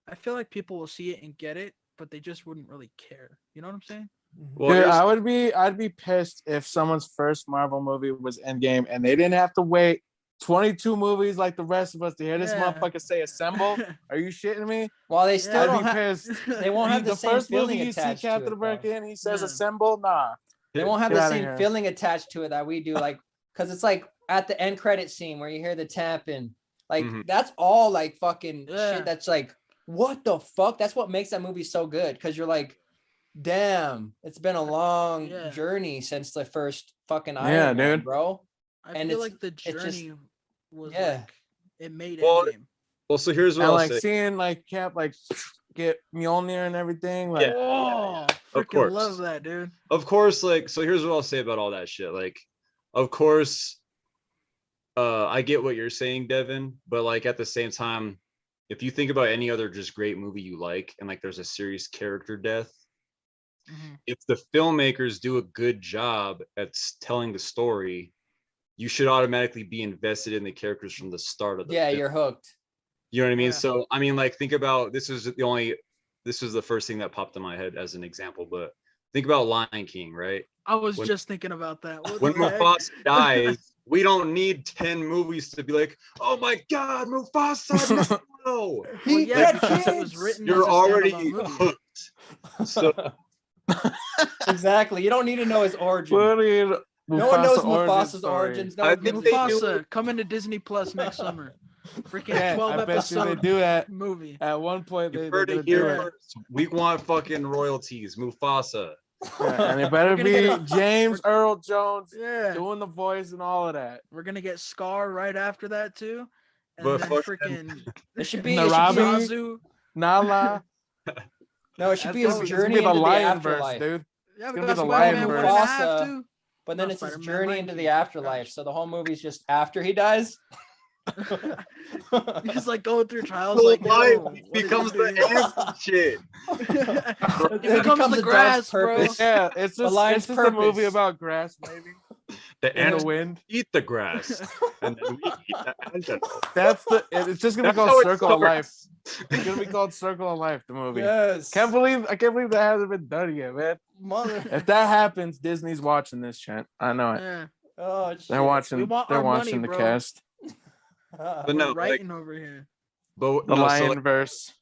I feel like people will see it and get it, but they just wouldn't really care. You know what I'm saying? Well, Dude, here's- I'd be pissed if someone's first Marvel movie was Endgame and they didn't have to wait 22 movies like the rest of us to hear this Yeah. motherfucker say assemble. Are you shitting me? Well, they still I'd don't be have. pissed. They won't have the same first feeling movie you see attached to Captain it. America Though. and he says Yeah. assemble. Nah, They won't have Get the outta same here. feeling attached to it that we do, like, because it's like at the end credit scene where you hear the tap and like Mhm. that's all like fucking Yeah. shit. That's like, what the fuck? That's what makes that movie so good, because you're like, damn, it's been a long Yeah. journey since the first fucking Yeah, Iron Man, dude. bro. I And feel it's- like the it's just- journey was yeah. like it made Well, Endgame. well, so here's what and I'll like say. seeing like Cap like get Mjolnir and everything. Like, Yeah. Oh, Of freaking course. love that, dude. Of course, like, so here's what I'll say about all that shit. Like, of course, I get what you're saying, Devin, but like at the same time, if you think about any other just great movie you like, and like there's a serious character death, Mhm. if the filmmakers do a good job at telling the story, you should automatically be invested in the characters from the start of the Yeah, film. you're hooked. You know what I mean? Yeah. So I mean, like, think about this was the first thing that popped in my head as an example, but think about Lion King, right? I was When- just thinking about that. What When the heck? Mufasa dies, we don't need 10 movies to be like, oh my god, Mufasa, no. Well, He yeah, got because it was kids! written You're as a already standalone movie. hooked. So Exactly. You don't need to know his origin. what do you? No one knows Mufasa origin Mufasa's story. origins. No I one think gives they a do shit. Mufasa coming to Disney Plus next summer. Freaking Yeah, 12 I bet you episode they do that movie. at one point. you They're heard gonna it do here it. first. We want fucking royalties, Mufasa. Yeah, and it better We're gonna be get a- James Earl Jones Yeah, doing the voice and all of that. we're gonna get Scar right after that too, and But then fucking- freaking It should be. Narabi? Zazu. Nala. No, it should That's be gonna his be- it's gonna journey be the into the Lion verse, afterlife. dude. Yeah, we gonna got be the Spider-Man Lion 1.5 verse. too. But then Not it's his Spider-Man, journey Lion into King. the afterlife. Gosh. So the whole movie's just after he dies. He's like going through trials, Whole like, yo, life what is becomes he the doing? ants and shit. It It becomes becomes the a dog's grass, bro. purpose. Yeah, it's The just lion's a movie purpose. about grass, maybe, The and the ants wind. eat the grass, and then we eat the antelope. It's just gonna be That's called how it Circle of Life. starts. It's gonna be called Circle of Life, the movie. Yes. I can't believe that hasn't been done yet, man. Mother. If that happens, Disney's watching this, Trent. I know it. Yeah. Oh shit. They're watching. We want They're our money, watching the bro. cast. But We're no, like, writing over here. but The no, so Lion like, verse.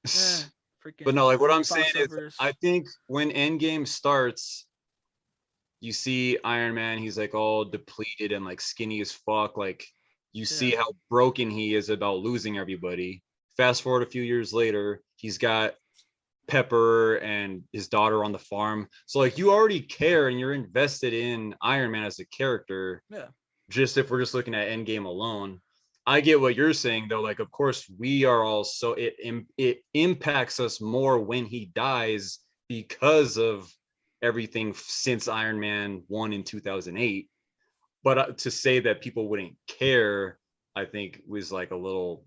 Yeah. Freaking but no, like what I'm saying is, Mufasa-verse. I think when Endgame starts, you see Iron Man, he's like all depleted and like skinny as fuck. Like you see how broken he is about losing everybody. Fast forward a few years later, he's got Pepper and his daughter on the farm. So like you already care and you're invested in Iron Man as a character. Yeah. Just if we're just looking at Endgame alone. I get what you're saying though. Like, of course, we are also it impacts us more when he dies because of everything since Iron Man 1 in 2008. But to say that people wouldn't care, I think was like a little.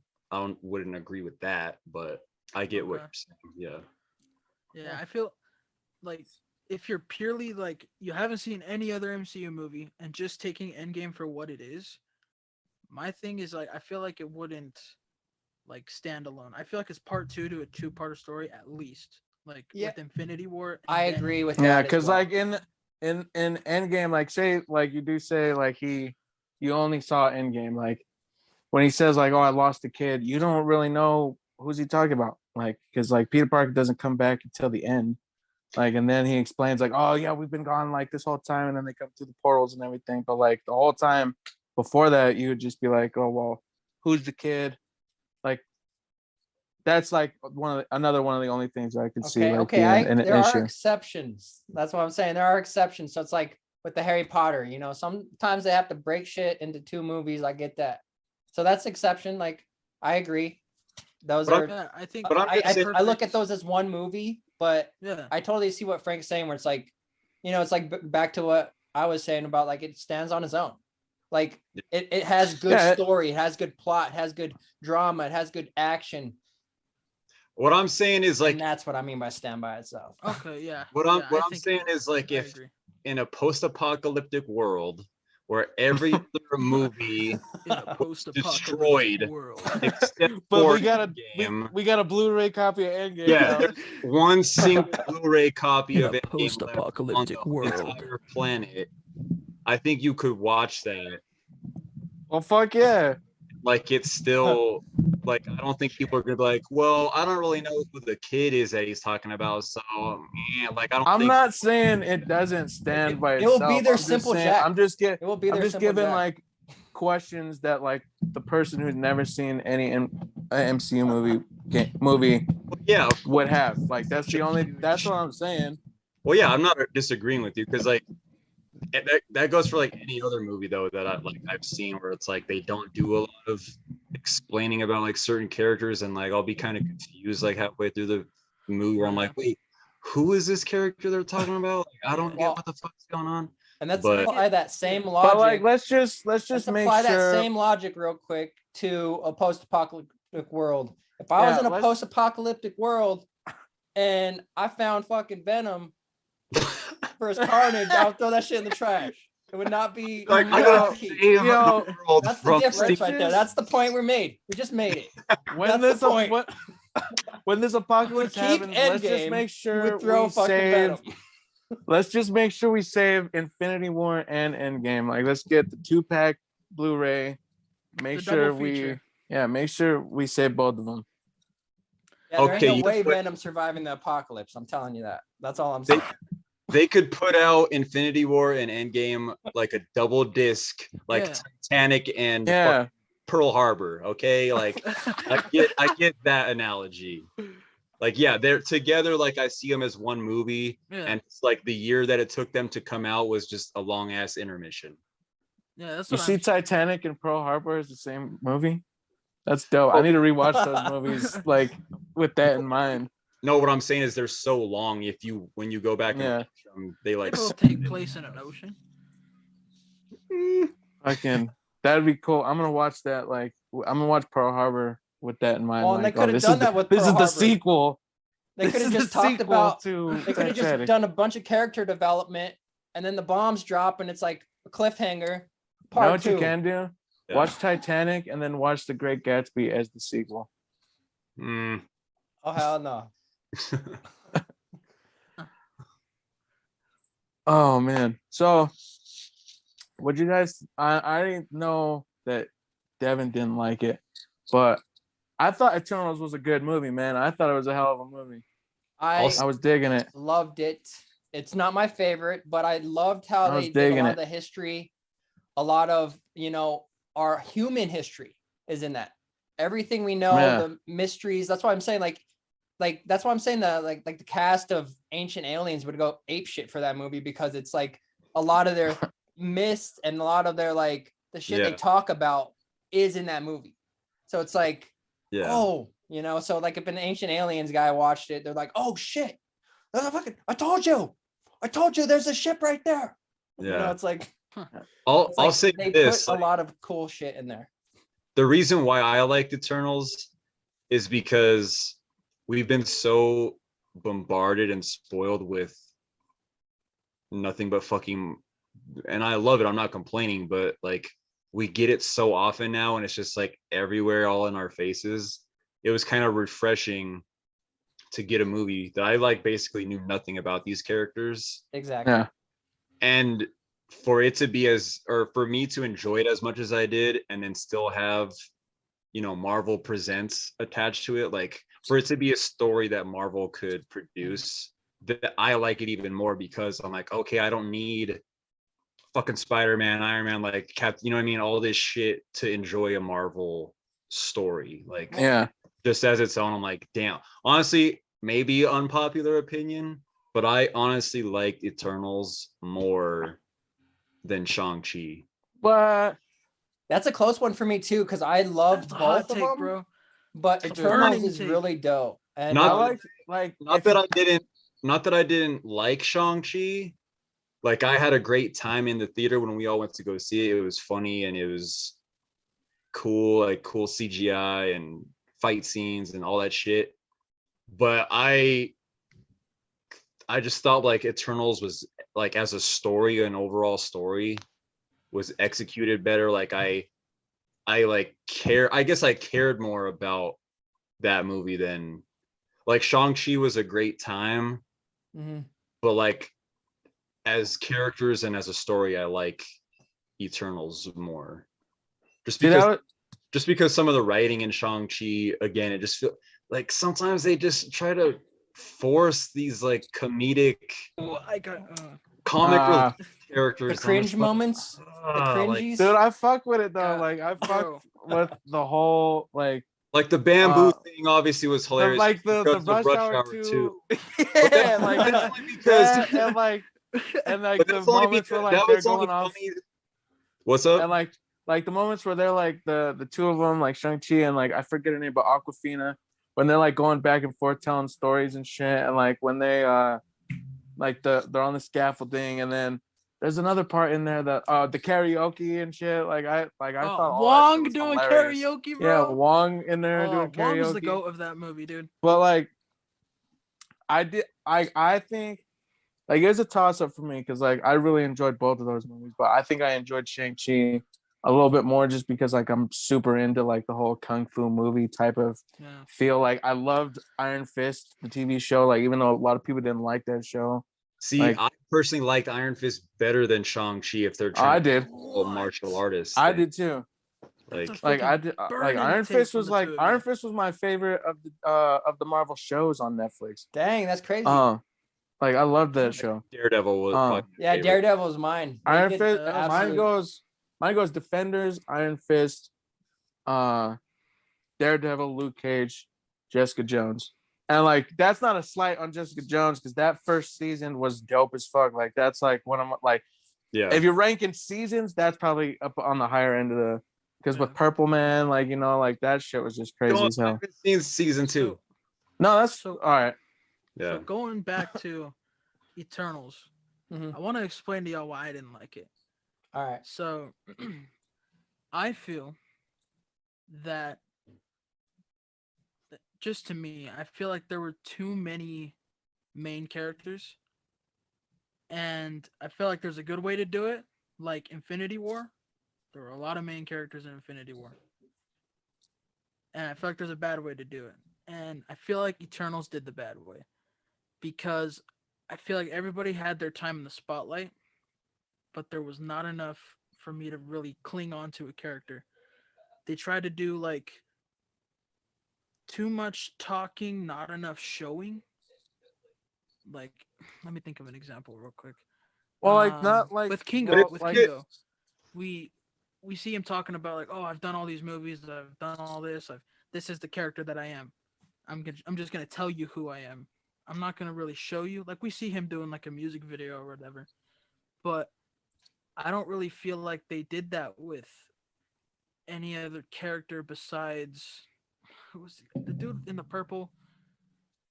Wouldn't agree with that, but I get what you're saying. Yeah. Yeah, I feel like if you're purely like you haven't seen any other MCU movie and just taking Endgame for what it is, my thing is like I feel like it wouldn't like stand alone. I feel like it's part 2 to a 2-part story at least. Like with Infinity War. And I then agree with Yeah, that. because as well. like in Endgame, like say like you do say like you only saw Endgame, like when he says like, oh, I lost a kid, you don't really know who's he talking about, like because like Peter Parker doesn't come back until the end, like, and then he explains like, oh yeah, we've been gone like this whole time, and then they come through the portals and everything, but like the whole time before that, you would just be like, oh well, who's the kid, like. That's like another one of the only things I could see like being an there are issue. exceptions. That's what I'm saying. There are exceptions. So it's like with the Harry Potter, you know, sometimes they have to break shit into 2 movies. I get that. So that's exception. Like I agree. Those But are. yeah, I think But I look at those as one movie, but yeah. I totally see what Frank's saying. Where it's like, you know, it's like back to what I was saying about like it stands on its own. Like it has good story, it has good plot, it has good drama, it has good action. What I'm saying is like, and that's what I mean by stand by itself. Okay, yeah. What yeah, I'm saying is like, if agree. in a post-apocalyptic world where every other movie In a post-apocalyptic destroyed world. except But for we got a Blu-ray copy of Endgame. yeah, now. one single Blu-ray copy In of a Endgame left on post-apocalyptic the world. entire planet. I think you could watch that. Well, fuck yeah. Like it's still like I don't think people are gonna be like, well, I don't really know who the kid is that he's talking about. So yeah, like I'm not saying it doesn't stand by It itself. will be their I'm just simple saying, Jack. I'm just It will be their simple giving Jack. like questions that like the person who's never seen any MCU movie yeah would have. Like that's what I'm saying. Well, yeah, I'm not disagreeing with you because like that goes for like any other movie though that I've seen where it's like they don't do a lot of explaining about like certain characters, and like I'll be kind of confused like halfway through the movie where I'm like, wait, who is this character they're talking about? Like, I don't get what the fuck's going on. And let's But- apply that same logic. But like let's just make apply sure that same logic real quick to a post-apocalyptic world. If I was in a post-apocalyptic world and I found fucking Venom for his carnage, I would throw that shit in the trash. It would not be like I gotta save the world that's the from difference right there. That's the point we made. We just made it. when That's this the point. when this apocalypse keep happens, let's just Endgame, make sure we throw we fucking save. Venom. Let's just make sure we save Infinity War and Endgame. Like, let's get the 2-pack Blu-ray. Make The sure double feature. make sure we save both of them. Yeah, there Okay, ain't you no way put- Venom surviving the apocalypse. I'm telling you that. That's all I'm saying. They could put out Infinity War and Endgame like a double disc, like Yeah. Titanic and Yeah. Pearl Harbor. Okay, like I get that analogy. Like yeah, they're together. Like I see them as one movie, Yeah. and it's like the year that it took them to come out was just a long ass intermission. Yeah, that's You what see I'm Titanic and Pearl Harbor as the same movie? That's dope. I need to rewatch those movies like with that in mind. No, what I'm saying is they're so long. When you go back and watch them, they They like both take place in an ocean. Fucking That'd be cool. I'm gonna watch that. Like, I'm gonna watch Pearl Harbor with that in mind. Well, and they Like, could have this done is the, that with this Pearl is the Harbor. sequel. They This could have is just the talked sequel about. to They could have just Titanic. done a bunch of character development, and then the bombs drop, and it's like a cliffhanger. Part You know what 2. you can do? Yeah. Watch Titanic and then watch The Great Gatsby as the sequel. Mm. Oh hell no! Oh man. So would you guys I didn't know that Devin didn't like it, but I thought Eternals was a good movie, man. I thought it was a hell of a movie. I I was digging it. loved it. It's not my favorite, but I loved how I was they did a digging lot it. of the history. A lot of, our human history is in that. Everything we know, Yeah. the mysteries. That's why I'm saying like that's why I'm saying that like the cast of Ancient Aliens would go ape shit for that movie, because it's like a lot of their myths and a lot of their like the shit they Yeah. talk about is in that movie. So it's like, Yeah. oh, so like if an Ancient Aliens guy watched it, they're like, oh shit, I told you there's a ship right there. Yeah. It's like, I'll like say they this. put a lot of cool shit in there. The reason why I liked Eternals is because we've been so bombarded and spoiled with nothing but fucking, and I love it, I'm not complaining, but like we get it so often now, and it's just like everywhere, all in our faces. It was kind of refreshing to get a movie that I like basically knew nothing about these characters, Exactly. Yeah. and for it to be for me to enjoy it as much as I did, and then still have Marvel Presents attached to it, like for it to be a story that Marvel could produce, that I like it even more, because I'm like, okay, I don't need fucking Spider-Man, Iron Man, like Cap, you know what I mean, all this shit to enjoy a Marvel story. Like, Yeah. just as its own. I'm like, damn. Honestly, maybe unpopular opinion, but I honestly liked Eternals more than Shang-Chi. But That's a close one for me too, because I loved That's a hot both of take, them. bro. But It's a Eternals burning is take. really dope. And Not- I like Not if that you- I didn't like Shang-Chi. Like, I had a great time in the theater when we all went to go see it. It was funny and it was cool, like cool CGI and fight scenes and all that shit. But I just thought like Eternals was, like, as a story, an overall story, was executed better. Like I like I guess I cared more about that movie than, like, Shang-Chi was a great time, Mhm. but like as characters and as a story, I like Eternals more. Just See, just because some of the writing in Shang-Chi, again, it just feel like sometimes they just try to force these like comedic comic relief The characters. cringe moments, the Like, cringies. dude, I fuck with it though. Yeah, Like I bro. fuck with the whole like the bamboo Uh, thing obviously was hilarious. like the because of rush hour too. too. But Yeah, that's like only because that, and like but the that's only moments because where like that they're was only going off, funny. What's up? and like the moments where they're like the two of them, like Shang-Chi and like I forget her name, but Aquafina, when they're like going back and forth telling stories and shit, and like when they like they're on the scaffolding, and then there's another part in there that the karaoke and shit. Like I thought all that shit Wong was doing hilarious. karaoke, Yeah, bro. Wong in there doing Wong karaoke. was the goat of that movie, dude. But like I think like it was a toss up for me because like I really enjoyed both of those movies, but I think I enjoyed Shang-Chi a little bit more just because like I'm super into like the whole kung fu movie type of Yeah. feel. Like I loved Iron Fist, the TV show, like even though a lot of people didn't like that show. See, like- I personally liked Iron Fist better than Shang-Chi if they're I trying did. to be a martial artist. I did too. Like, Like I Fucking did like burning Iron take Fist from was the like two of Iron you. Fist was my favorite of the Marvel shows on Netflix. Dang, that's crazy. Like I loved that show. Daredevil was probably my Yeah, favorite. Daredevil is mine. They Iron did Fist. absolute- Mine goes Defenders, Iron Fist, Daredevil, Luke Cage, Jessica Jones, and like that's not a slight on Jessica Jones because that first season was dope as fuck. Like that's like one of my like Yeah. if you're ranking seasons, that's probably up on the higher end of the because with Yeah. Purple Man, like like that shit was just crazy as I hell. haven't seen season 2. No, that's So- all right. Yeah. So going back to Eternals, Mhm. I want to explain to y'all why I didn't like it. All right. So I feel that just to me, I feel like there were too many main characters, and I feel like there's a good way to do it, like Infinity War. There were a lot of main characters in Infinity War, and I feel like there's a bad way to do it, and I feel like Eternals did the bad way because I feel like everybody had their time in the spotlight, but there was not enough for me to really cling on to a character. They tried to do like too much talking, not enough showing. Like, let me think of an example real quick. Well, like not like with Kingo. don't, With like, Kingo, we see him talking about like, oh, I've done all these movies, I've done all this. This is the character that I am. I'm just gonna tell you who I am. I'm not gonna really show you. Like we see him doing like a music video or whatever, but I don't really feel like they did that with any other character besides who was the dude in the purple.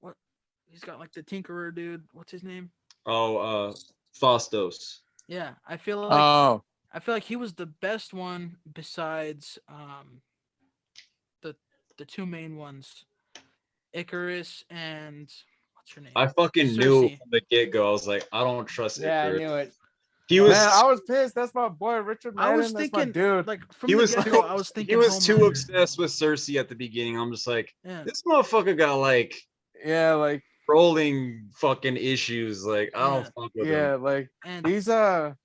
What? He's got like the Tinkerer dude. What's his name? Oh, Fastos. Yeah, I feel like he was the best one besides the two main ones, Icarus and what's her name? I fucking knew from the get-go. I was like, I don't trust Yeah, Icarus. I knew it. He was. Man, I was pissed. That's my boy Richard Madden. I was That's thinking, my dude. like from He the was get-go, too, I was thinking he was too Homelander. obsessed with Cersei at the beginning. I'm just like, Yeah. this motherfucker got like Yeah, like rolling fucking issues. Like, I don't fuck with him. like And he's and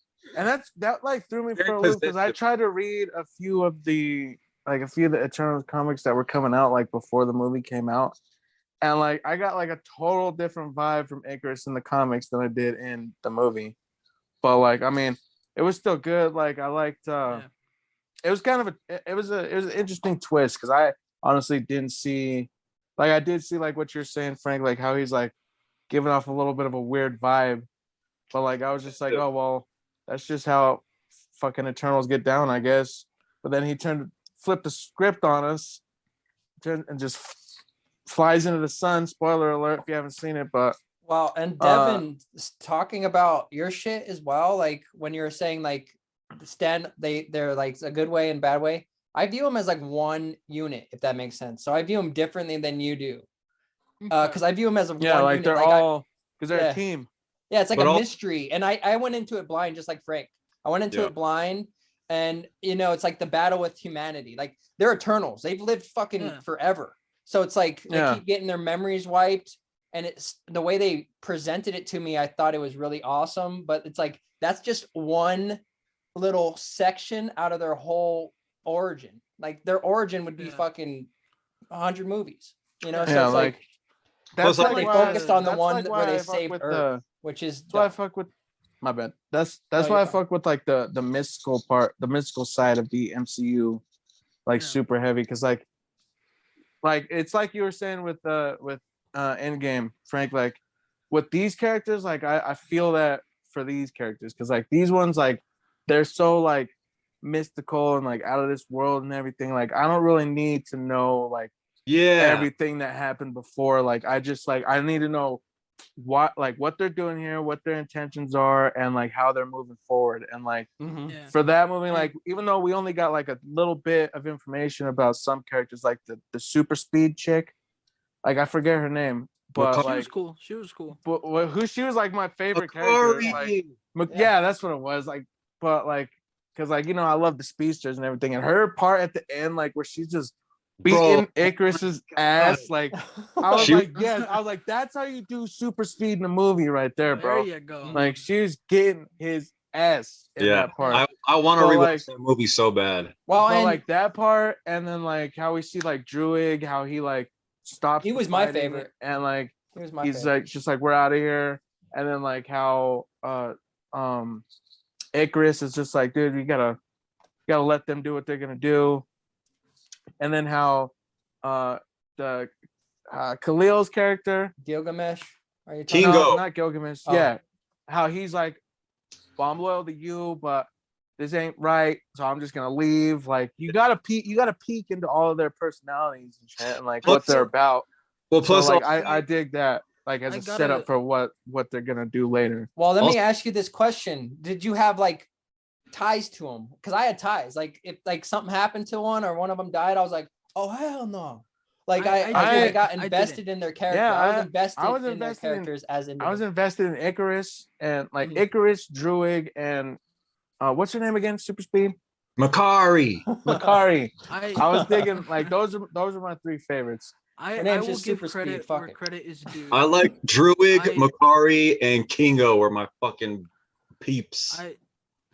that like threw me Very for a loop because I possessive. tried to read a few of the Eternals comics that were coming out like before the movie came out. And like I got like a total different vibe from Icarus in the comics than I did in the movie. But like, I mean, it was still good. Like I liked it was kind of it was an interesting twist because I honestly didn't see, like I did see like what you're saying, Frank, like how he's like giving off a little bit of a weird vibe. But like I was just like, oh well, that's just how fucking Eternals get down, I guess. But then he flipped the script on us and just flies into the sun. Spoiler alert if you haven't seen it, but Wow, and Devin talking about your shit as well. Like when you were saying like they're like a good way and bad way. I view them as like one unit, if that makes sense. So I view them differently than you do. Because I view them as a one like unit. they're like all because they're a team. Yeah, it's like But a all- mystery. And I went into it blind, just like Frank. I went into it blind, and it's like the battle with humanity. Like they're Eternals. They've lived fucking forever. So it's like they keep getting their memories wiped. And it's the way they presented it to me, I thought it was really awesome. But it's like that's just one little section out of their whole origin. Like their origin would be fucking 100 movies. So it's like that's like like they why, focused on the that's one like where why they I fuck saved with Earth, which is that's why I fuck with my bad. That's why I fuck with like the mystical part, the mystical side of the MCU, like super heavy. Because like it's like you were saying with Endgame, Frank, like with these characters, like I feel that for these characters, because like these ones, like they're so like mystical and like out of this world and everything. Like I don't really need to know like everything that happened before. Like I just like I need to know what they're doing here, what their intentions are, and like how they're moving forward. And like for that movie, like even though we only got like a little bit of information about some characters, like the super speed chick, like I forget her name, but she was cool. She was cool. But who she was like my favorite character. Like, that's what it was. Like, but like, because like I love the speedsters and everything, and her part at the end, like where she's just beating Icarus's ass. Like, I was like, yes, I was like, that's how you do super speed in a movie, right there, bro. There you go. Like, she was getting his ass in that part. I want to rewatch like, that movie so bad. Well, but and like that part, and then like how we see like Druig, how he like stops. He was my favorite, and like he was my he's favorite. like just like we're out of here, and then like how Icarus is just like, dude, you gotta let them do what they're gonna do, and then how the Khalil's character Gilgamesh, are you Kingo? no, not Gilgamesh, yeah, how he's like, well, I'm loyal to you, but this ain't right, so I'm just gonna leave. Like you gotta peek into all of their personalities and shit, and like what they're about. Well, plus, so, like I dig that, like as a setup for what they're gonna do later. Well, let me ask you this question: did you have like ties to them, because I had ties. Like if like something happened to one or one of them died, I was like, oh hell no. Like I got invested in their character. Yeah, I was invested I was in their invested in- characters as I was individuals. invested in Icarus and like Mhm. Icarus, Druig, and what's her name again? Super Speed? Makari. Makari. I I was thinking like those are my three favorites. I, Her I name's will just give Super Speed, credit fuck where it. credit is due. I like Druig, I- Makari, and Kingo were my fucking peeps.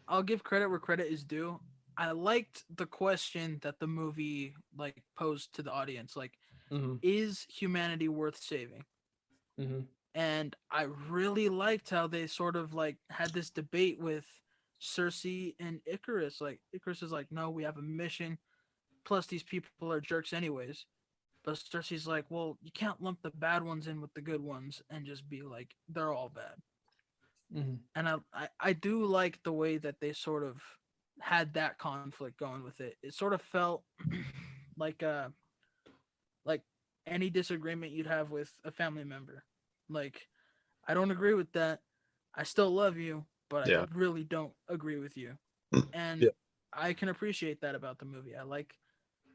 I'll give credit where credit is due. I liked the question that the movie like posed to the audience, like, Mhm, is humanity worth saving? mhm. And I really liked how they sort of like had this debate with Cersei and Icarus. Like Icarus is like, no, we have a mission. Plus, these people are jerks anyways. But Cersei's like, well, you can't lump the bad ones in with the good ones and just be like, they're all bad. Mhm. And I do like the way that they sort of had that conflict going with it. It sort of felt like any disagreement you'd have with a family member. Like, I don't agree with that. I still love you, but Yeah. I really don't agree with you. And Yeah. I can appreciate that about the movie. I like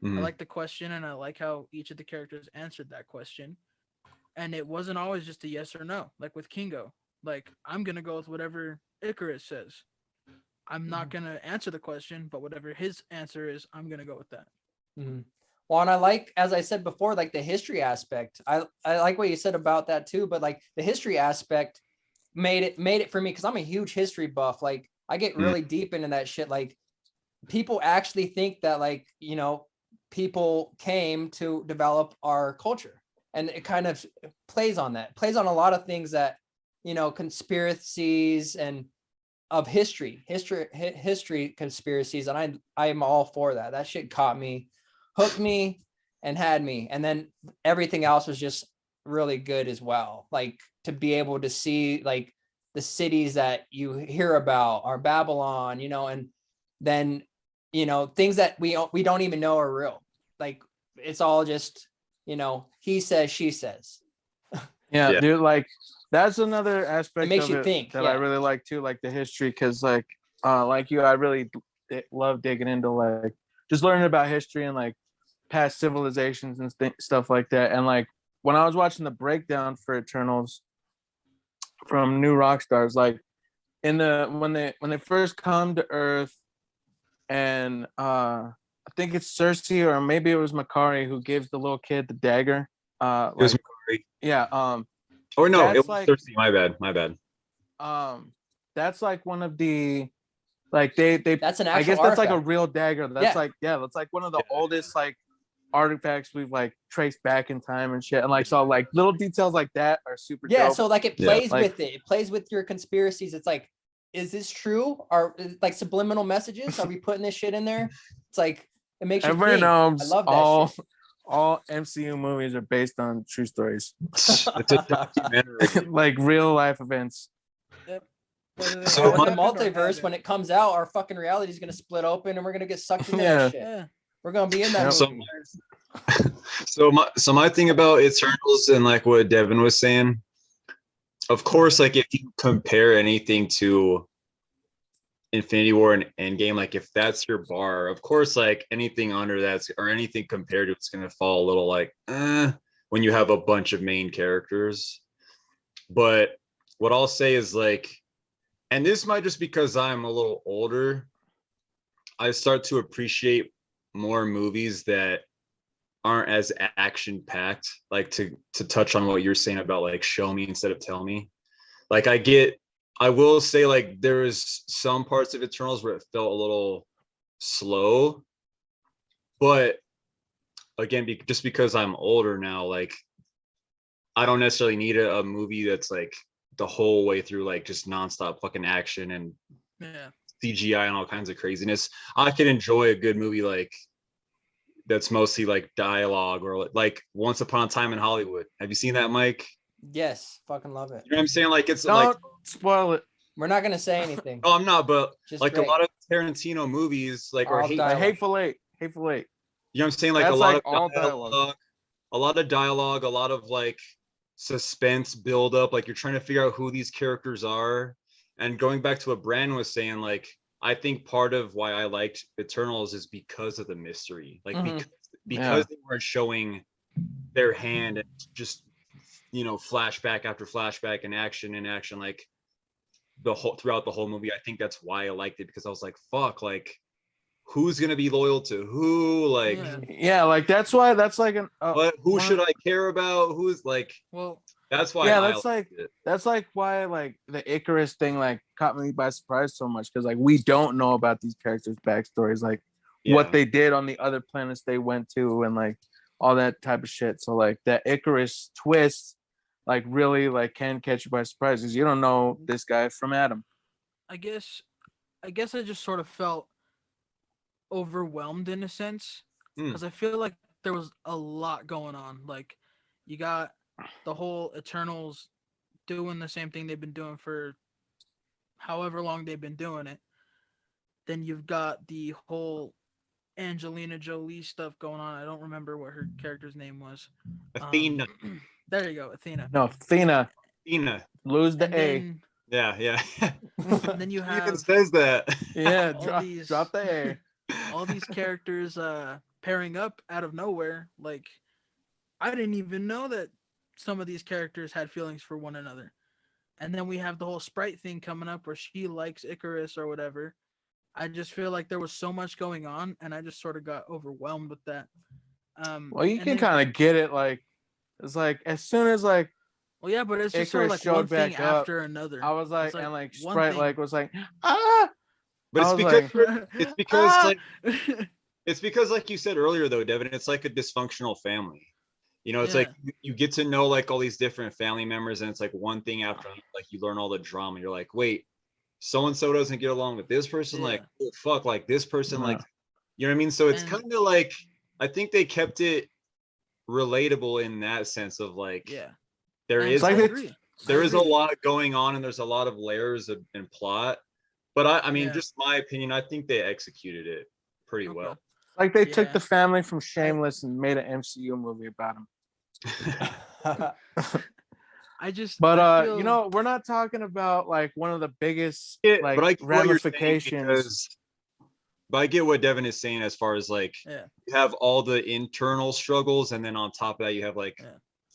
Mhm. the question, and I like how each of the characters answered that question. And it wasn't always just a yes or no. Like with Kingo, like I'm gonna go with whatever Icarus says. I'm not gonna answer the question, but whatever his answer is, I'm gonna go with that. Mhm. Well, and I like, as I said before, like the history aspect. I like what you said about that too, but like the history aspect made it for me, because I'm a huge history buff. Like I get really deep into that shit. Like people actually think that, like, you know, people came to develop our culture, and it kind of plays on a lot of things that, you know, conspiracies and of history conspiracies, and I am all for that. That shit caught me, hooked me, and had me, and then everything else was just really good as well. Like to be able to see like the cities that you hear about are Babylon, you know, and then, you know, things that we don't even know are real. Like it's all just, you know, he says, she says. Yeah, Yeah. dude, like that's another aspect makes of you it think, that I yeah. really like too, like the history, because like you, I really love digging into like just learning about history and like past civilizations and stuff like that. And like when I was watching the breakdown for Eternals from New Rockstars, like in the when they first come to Earth, and I think it's Cersei or maybe it was Makari who gives the little kid the dagger. It was Like, Makari. yeah, Oh no, that's it was like- Cersei. My bad. That's like one of the, like they That's an I actual guess that's like a artifact. real dagger. That's Yeah. like, yeah, that's like one of the oldest like artifacts we've like traced back in time and shit. And like, so like little details like that are super Yeah, dope. so like it Yeah. plays Like- with it. It plays with your conspiracies. It's like, is this true? Are like subliminal messages? Are we putting this shit in there? It's like it makes you Everybody think. I knows love that all shit. all MCU movies are based on true stories. It's a documentary. Like real life events. Whether they So So with the happened or multiverse, haven't. when it comes out, our fucking reality is gonna split open, and we're gonna get sucked into Yeah. that shit. Yeah. We're gonna be in that So movie. my thing about Eternals and like what Devin was saying, of course, like if you compare anything to Infinity War and Endgame, like if that's your bar, of course, like anything under that or anything compared to it's gonna fall a little like when you have a bunch of main characters. But what I'll say is like, and this might just because I'm a little older, I start to appreciate more movies that aren't as action packed, like to touch on what you're saying about like show me instead of tell me. Like I will say like there is some parts of Eternals where it felt a little slow, but again, just because I'm older now, like I don't necessarily need a movie that's like the whole way through like just nonstop fucking action and Yeah. CGI and all kinds of craziness. I can enjoy a good movie like that's mostly like dialogue, or like Once Upon a Time in Hollywood. Have you seen that, Mike? Yes, fucking love it. You know what I'm saying? Like it's Don't like, spoil it. We're not gonna say anything. oh, I'm not, but Just like great. a lot of Tarantino movies, like or All hate, dialogue. Like Hateful Eight. Hateful Eight. you know what I'm saying? Like That's a lot like of all dialogue, dialogue. a lot of dialogue, a lot of like suspense build up. Like you're trying to figure out who these characters are. And going back to what Brandon was saying, like I think part of why I liked Eternals is because of the mystery. Like because they weren't showing their hand and just flashback after flashback and action like throughout the whole movie. I think that's why I liked it, because I was like, fuck, like who's gonna be loyal to who? Like like that's why that's like an who should I care about? Who's like, well, that's why that's like why like the Icarus thing like caught me by surprise so much, because like we don't know about these characters' backstories, like what they did on the other planets they went to and like all that type of shit. So like that Icarus twist like really like can catch you by surprise, because you don't know this guy from Adam. I guess I just sort of felt overwhelmed in a sense, because I feel like there was a lot going on. Like you got the whole Eternals doing the same thing they've been doing for however long they've been doing it. Then you've got the whole Angelina Jolie stuff going on. I don't remember what her character's name was. Athena. There you go, Athena. No, Athena. Lose the A. Then, yeah. And then you have even says that. Yeah, drop the A. All these characters pairing up out of nowhere. Like I didn't even know that some of these characters had feelings for one another. And then we have the whole Sprite thing coming up where she likes Icarus or whatever. I just feel like there was so much going on, and I just sort of got overwhelmed with that. Well, you can kind of get it. Like it's like as soon as like, well, yeah, but it's just Icarus sort of like one thing up, after another. I was like, like and like one Sprite thing. like was like, ah. But it's because Ah! like it's because like you said earlier though, Devin, it's like a dysfunctional family. It's like you get to know like all these different family members, and it's like one thing after like you learn all the drama. You're like, wait, so and so doesn't get along with this person. Like, oh, fuck, like this person, like, you know what I mean? So it's kind of like, I think they kept it relatable in that sense of like, there is a lot going on, and there's a lot of layers and plot. But I mean, just my opinion, I think they executed it pretty well. Like they took the family from Shameless and made an MCU movie about them. But we're not talking about like one of the biggest like ramifications. But I get what Devin is saying as far as like you have all the internal struggles, and then on top of that you have like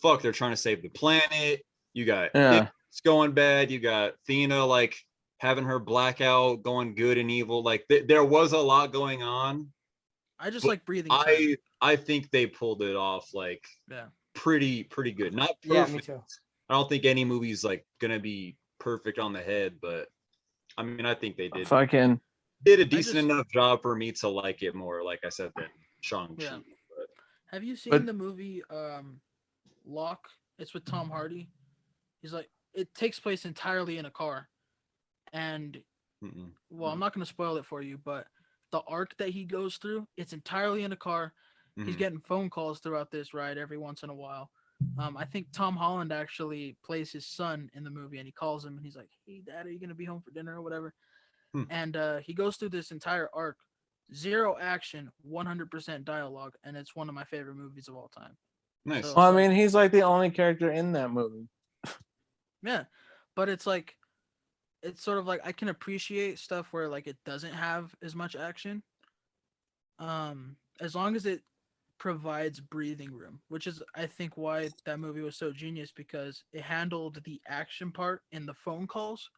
fuck, they're trying to save the planet. You got it's going bad. You got Athena like having her blackout, going good and evil. Like there was a lot going on. I just like breathing. I think they pulled it off like pretty good. Not perfect. Yeah, me too. I don't think any movie's like gonna be perfect on the head, but I mean, I think they did a decent enough job for me to like it more, like I said, than Shang-Chi. Yeah. Have you seen the movie Locke? It's with Tom Hardy. He's like, it takes place entirely in a car, and I'm not gonna spoil it for you, but the arc that he goes through, it's entirely in a car. He's getting phone calls throughout this ride every once in a while. I think Tom Holland actually plays his son in the movie, and he calls him and he's like, "Hey, Dad, are you gonna be home for dinner or whatever?" And he goes through this entire arc, 0 action, 100% dialogue, and it's one of my favorite movies of all time. Nice. So, well, I mean, he's like the only character in that movie. Yeah, but it's like, it's sort of like I can appreciate stuff where like it doesn't have as much action, as long as it provides breathing room, which is I think why that movie was so genius, because it handled the action part in the phone calls,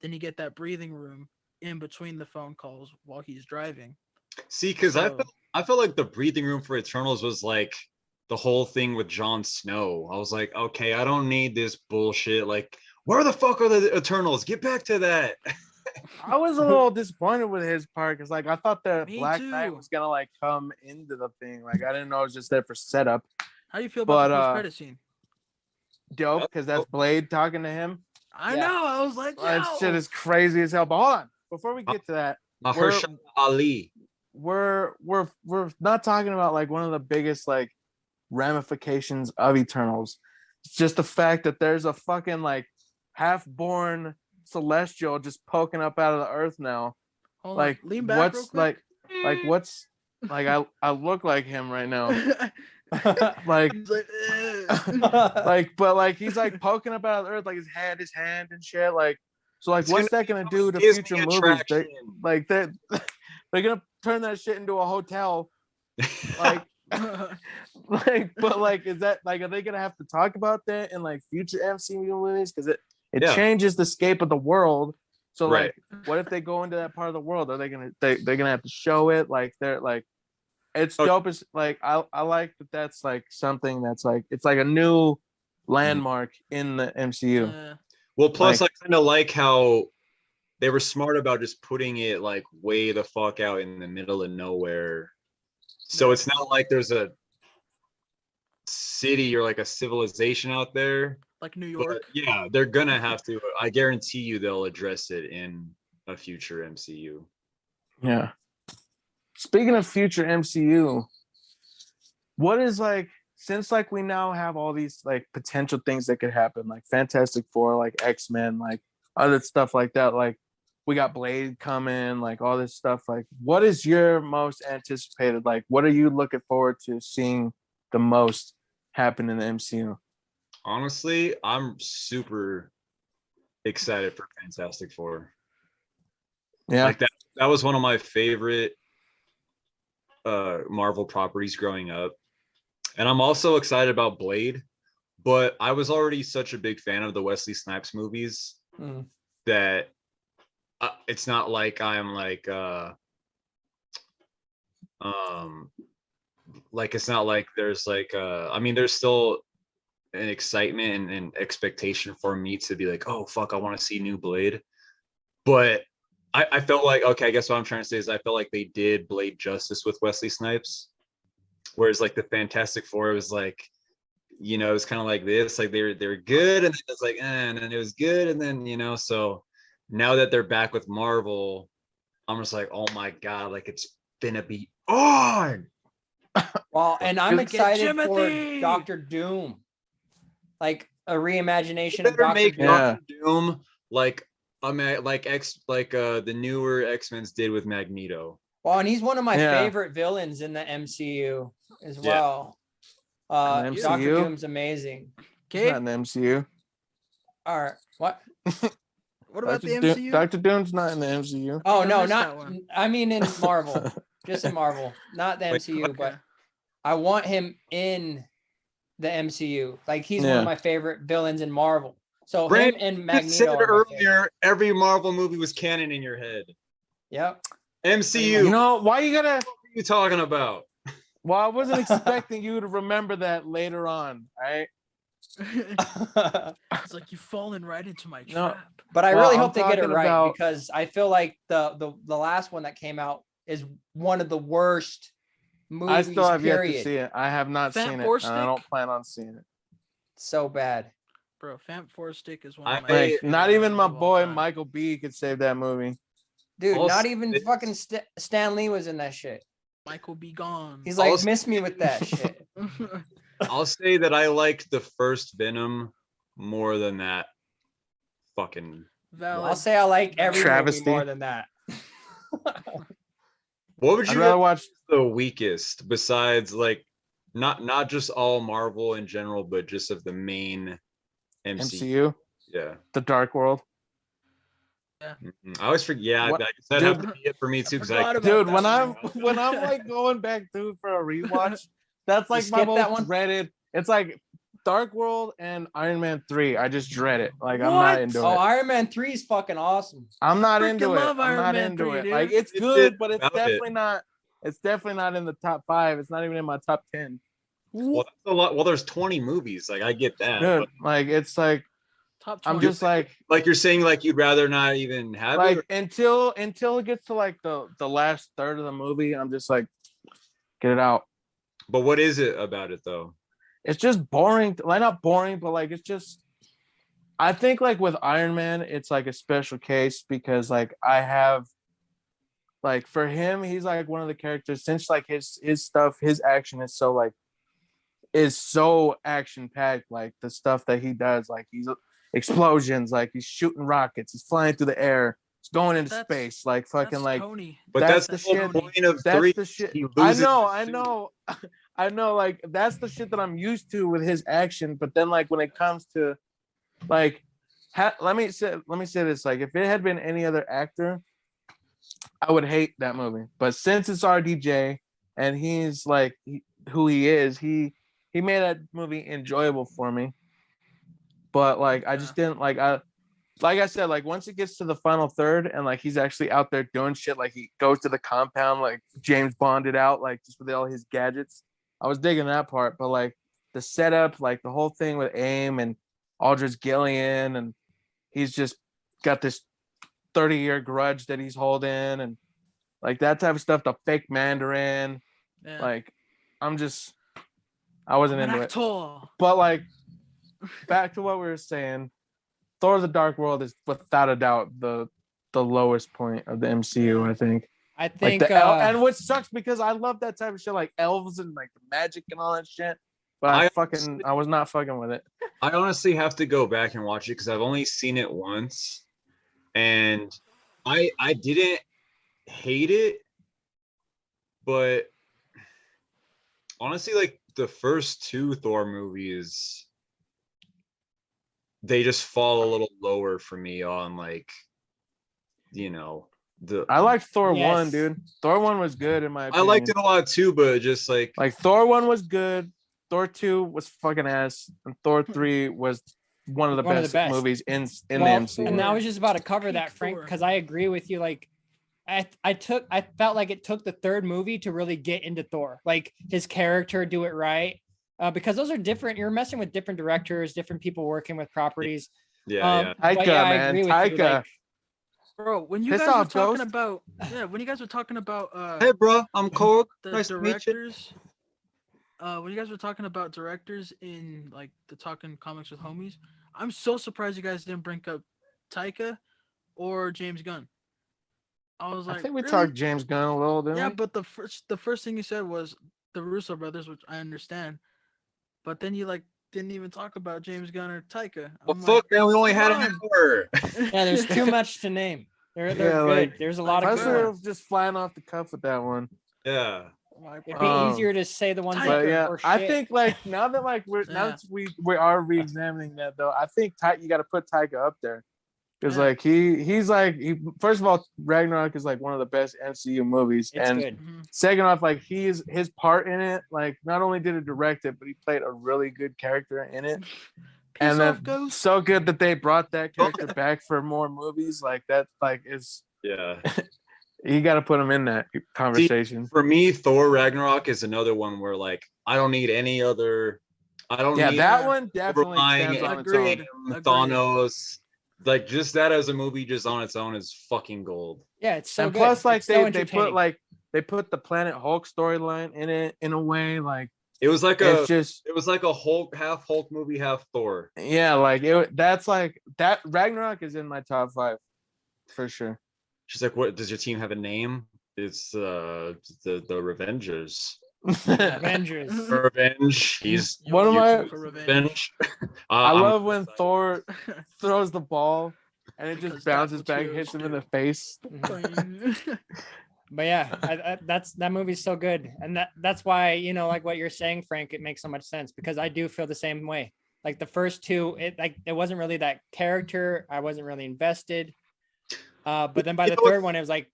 then you get that breathing room in between the phone calls while he's driving. See, because I felt like the breathing room for Eternals was like the whole thing with Jon Snow. I was like, okay, I don't need this bullshit. Like, where the fuck are the Eternals? Get back to that. I was a little disappointed with his part, because like I thought the Me Black too. Knight was gonna like come into the thing. Like I didn't know it was just there for setup. How do you feel about the post-credit scene? Dope, because that's Blade talking to him. I know. I was like, that shit is crazy as hell. But hold on, before we get to that, Mahershala Ali. We're not talking about like one of the biggest like ramifications of Eternals. It's just the fact that there's a fucking like half-born celestial just poking up out of the earth now. Hold like on. Lean back what's real quick. like what's like I look like him right now. like He's like, like but like he's like poking up out of the earth, like his hand and shit. Like So like, It's what's gonna that gonna be do to Disney future movies? attraction. They're gonna turn that shit into a hotel. Like, but like, is that like, are they gonna have to talk about that in like future MCU movies? Because it Yeah. changes the scape of the world. So Right. like, what if they go into that part of the world? Are they gonna they're gonna have to show it? Like they're like, it's Okay. dope. As like I like that. That's like something that's like, it's like a new landmark in the MCU. Well, plus Like- I kind of like how they were smart about just putting it like way the fuck out in the middle of nowhere. So it's not like there's a city or like a civilization out there. Like New But York. yeah, they're gonna have to. I guarantee you they'll address it in a future MCU. Yeah. Speaking of future MCU, what is like, since like we now have all these like potential things that could happen, like Fantastic Four, like X-Men, like other stuff like that, like we got Blade coming, like all this stuff, like what is your most anticipated, like what are you looking forward to seeing the most happen in the MCU? Honestly, I'm super excited for Fantastic Four. Yeah. Like that was one of my favorite Marvel properties growing up. And I'm also excited about Blade, but I was already such a big fan of the Wesley Snipes movies that it's not like I'm like it's not like there's like I mean there's still an excitement and expectation for me to be like, oh fuck, I want to see new Blade. But I felt like, okay, I guess what I'm trying to say is I felt like they did Blade justice with Wesley Snipes. Whereas like the Fantastic Four was like, you know, it's kind of like this, like they're good, and then it's like, and then it was good, and then, you know, so now that they're back with Marvel, I'm just like, oh my god, like it's gonna be on. Well, and I'm excited for Jimothy! Doctor Doom, like a reimagination They of better Doctor make Doom. Doctor Doom like the newer X-Men's did with Magneto. Well, and he's one of my Yeah. favorite villains in the MCU as Yeah. well. In the Doctor MCU? Doom's amazing. It's not in the MCU. All right, what? What about the Dr. Doom- MCU? Dr. Doom's not in the MCU. Oh I no, missed that not. one. I mean in Marvel, just in Marvel, not the Wait, MCU. Okay. But I want him in the MCU. Like he's one Yeah. of my favorite villains in Marvel. So Brandon, him and you Magneto. said are my favorite. earlier, every Marvel movie was canon in your head. Yep. MCU, You know, why you gotta... what are you talking about? Well, I wasn't expecting you to remember that later on, right? It's like you've fallen right into my No. trap. But I Well, really I'm hope they get it talking right about- because I feel like the last one that came out is one of the worst I movies. still have period. yet to see it. I have not Fat seen it, Four and I don't Stick? plan on seeing it. So bad. Bro, Fant Four Stick is one of my Hey, Like, favorite not even movies my of all boy time. Michael B could save that movie. Dude, I'll not say even this. fucking Stan Lee was in that shit. Michael B. Gone. He's like, Also- miss me with that shit. I'll say that I liked the first Venom more than that fucking. Valid. I'll say I like every Travesty. movie more than that. What would I'd you rather watch... the weakest besides like not just all Marvel in general, but just of the main MCU? MCU, Yeah. The Dark World. Mhm. I always forget. Yeah, What- I guess that'd have Dude, to be it for me too. Because forgot I about Dude, that when I'm one. when I'm like going back through for a rewatch, that's like my skip that most one? dreaded. It's like Dark World and Iron Man 3. I just dread it. Like I'm What? not into Oh, it. Iron Man 3 is fucking awesome. I'm not Freaking into it. love I'm Iron not Man into 3, it. dude. Like it's It's good, it but it's about it. definitely not. It's definitely not in the top 5. It's not even in my top 10. well, that's a lot. Well, there's 20 movies. Like I get that. Dude, But like it's like Top I'm 20. just like like you're saying, like you'd rather not even have like it. until it gets to like the last third of the movie, I'm just like, get it out. But what is it about it though? It's just boring. Like not boring, but like it's just. I think like with Iron Man, it's like a special case because like I have. Like for him, he's like one of the characters since like his stuff, his action is so like is so action packed. Like the stuff that he does, like he's explosions, like he's shooting rockets, he's flying through the air, he's going into That's- space, like fucking That's like Tony. But That's that's, the the whole shit. point of that's 3. the shit. He I loses know, his I suit. know, I know. Like that's the shit that I'm used to with his action. But then like when it comes to like let me say this, like if it had been any other actor, I would hate that movie. But since it's RDJ and he's like who he is, he made that movie enjoyable for me. But like I just didn't like I said, like once it gets to the final third and like he's actually out there doing shit, like he goes to the compound like James Bonded out, like just with all his gadgets. I was digging that part, but like the setup, like the whole thing with AIM and Aldrich Gillian, and he's just got this 30-year grudge that he's holding, and like that type of stuff, the fake Mandarin. Yeah. Like I wasn't I'm an into it. actor. But like back to what we were saying, Thor: The Dark World is without a doubt the lowest point of the MCU, I think. I think Like and what sucks because I love that type of shit, like elves and like the magic and all that shit. But I was not fucking with it. I honestly have to go back and watch it because I've only seen it once, and I didn't hate it, but honestly, like the first two Thor movies, they just fall a little lower for me on like, you know, I liked Thor Yes. 1, dude. Thor 1 was good in my I opinion. liked it a lot too, but just like Thor 1 was good. Thor 2 was fucking ass, and Thor 3 was one of the best movies in the MCU. And I was just about to cover that, Peak Frank, Thor. because I agree with you. Like, I felt like it took the third movie to really get into Thor, like his character, do it right, because those are different. You're messing with different directors, different people working with properties. yeah. But Taika, I man, agree with you. Taika. Like, Bro, when you Piss guys were off, talking Ghost. about when you guys were talking about Hey, bro, I'm Korg. the Nice to meet you. directors, when you guys were talking about directors in like the Talking Comics with Homies, I'm so surprised you guys didn't bring up Taika or James Gunn. I was like, I think we really? talked James Gunn a little, didn't Yeah, we? but the first thing you said was the Russo brothers, which I understand, but then you like didn't even talk about James Gunn or Taika. Well, I'm fuck, man, we only had come an hour. yeah, there's too much to name. They're Yeah, good. like, There's a lot of Plus, good we ones. were just flying off the cuff with that one. Yeah. like, It'd be Um, easier to say the ones But that yeah, were I shit. think like now that like now Yeah. that we are re-examining that though, I think you got to put Taika up there because Yeah. like he's like first of all, Ragnarok is like one of the best MCU movies, It's and good. second off, like his part in it, like not only did it direct it, but he played a really good character in it. And off, then Ghost. so good that they brought that character back for more movies. Like that, like is Yeah. you got to put him in that conversation. For me, Thor Ragnarok is another one where like I don't need any other. I don't Yeah, need that one definitely overlying stands on its Agreed. own. Agreed. Thanos. Like just that as a movie, just on its own, is fucking gold. Yeah, it's so And good. plus, like It's so they entertaining. put the Planet Hulk storyline in it in a way. Like It was like it's just a Hulk, half Hulk movie, half Thor. yeah, like that's like that. Ragnarok is in my top 5 for sure. She's like, "What does your team have a name?" It's the Revengers. Avengers. Revenge. He's One of Yo, my- for revenge. Revenge. I I'm love when excited. Thor throws the ball and it just Because bounces that's what back, hits him in heroes the face. But yeah, that movie's so good, and that's why, you know, like what you're saying, Frank, it makes so much sense because I do feel the same way. Like the first two, it wasn't really that character. I wasn't really invested. But then by the third one, it was like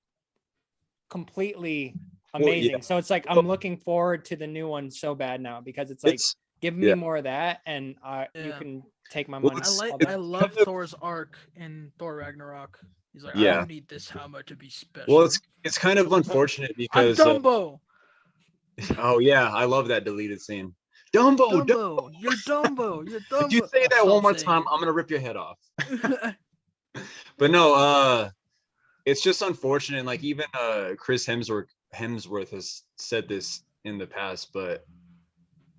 completely amazing. yeah. So it's like I'm looking forward to the new one so bad now because it's like give me yeah. more of that, and you Yeah. can take my Well, money. I love Thor's arc in Thor Ragnarok. He's like, I Yeah. don't need this hammer to be special. Well, it's kind of unfortunate I'm because Dumbo. oh yeah, I love that deleted scene. Dumbo, Dumbo, you're Dumbo. You're Dumbo. If you say that Stop one more saying time, I'm gonna rip your head off. But no, it's just unfortunate. Like even Chris Hemsworth has said this in the past, but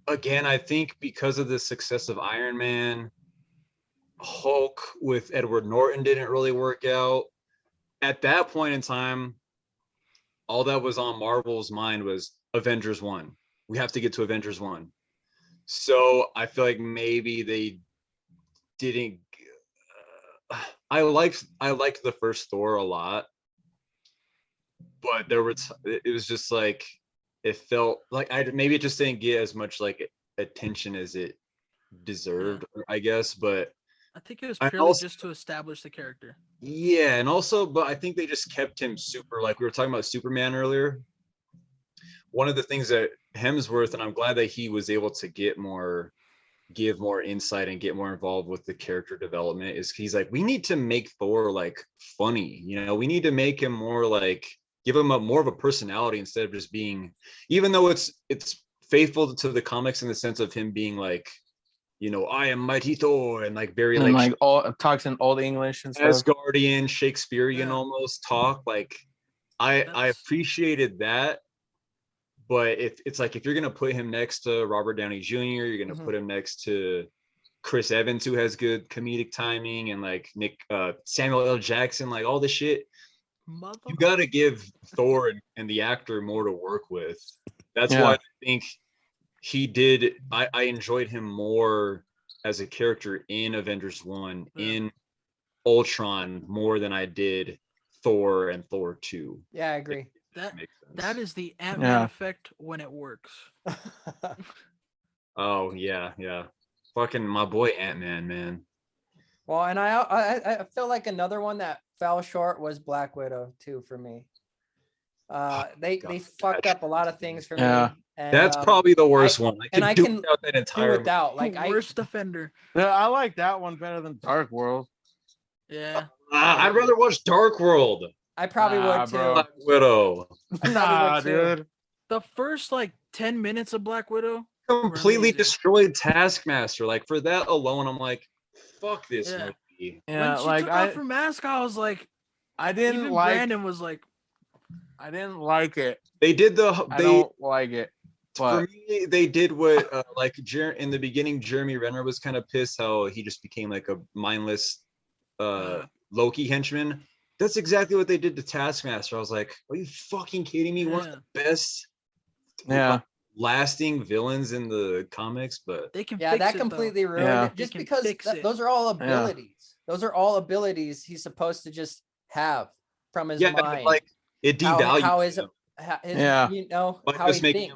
again, I think because of the success of Iron Man, Hulk with Edward Norton didn't really work out. At that point in time, all that was on Marvel's mind was Avengers 1. We have to get to Avengers 1. So I feel like maybe they didn't. I liked the first Thor a lot, but it was just like it felt like maybe it just didn't get as much like attention as it deserved, I guess. But I think it was I purely also- just to establish the character. Yeah, and also, but I think they just kept him super. Like we were talking about Superman earlier. One of the things that Hemsworth, and I'm glad that he was able to give more insight and get more involved with the character development, is he's like, we need to make Thor like funny. You know, we need to make him more like, give him a more of a personality instead of just being, even though it's faithful to the comics in the sense of him being like, you know, I am mighty Thor, and like very And like like all talks in old English and stuff. Asgardian, Shakespearean almost talk. Like I That's- appreciated that, but it's like if you're gonna put him next to Robert Downey Jr., you're gonna put him next to Chris Evans, who has good comedic timing, and like Samuel L. Jackson, like all this shit. You got to give Thor and the actor more to work with. That's why I think he did. I enjoyed him more as a character in Avengers 1, in Ultron, more than I did Thor and Thor 2. Yeah, I agree. That is the Ant-Man effect when it works. Oh yeah, fucking my boy Ant-Man, man. Well, and I feel like another one that fell short was Black Widow too for me. They fucked up a lot of things for me. And, that's probably the worst one. I can do that entire do without. Like worst offender. Yeah, I like that one better than Dark World. Yeah. I'd rather watch Dark World. I probably would too. Black Widow. Nah, dude. The first like 10 minutes of Black Widow Completely destroyed Taskmaster. Like for that alone, I'm like, fuck this movie. Yeah, when she like took off her mask, I was like, I didn't even like. Brandon was like, I didn't like it. They did I don't like it. But for me, they did what like in the beginning, Jeremy Renner was kind of pissed how he just became like a mindless Loki henchman. That's exactly what they did to Taskmaster. I was like, are you fucking kidding me? One of the best lasting villains in the comics, but they can that completely ruined it. Just because those are all abilities. Those are all abilities he's supposed to just have from his mind. Like it devalues how is it? You know like how he thinks.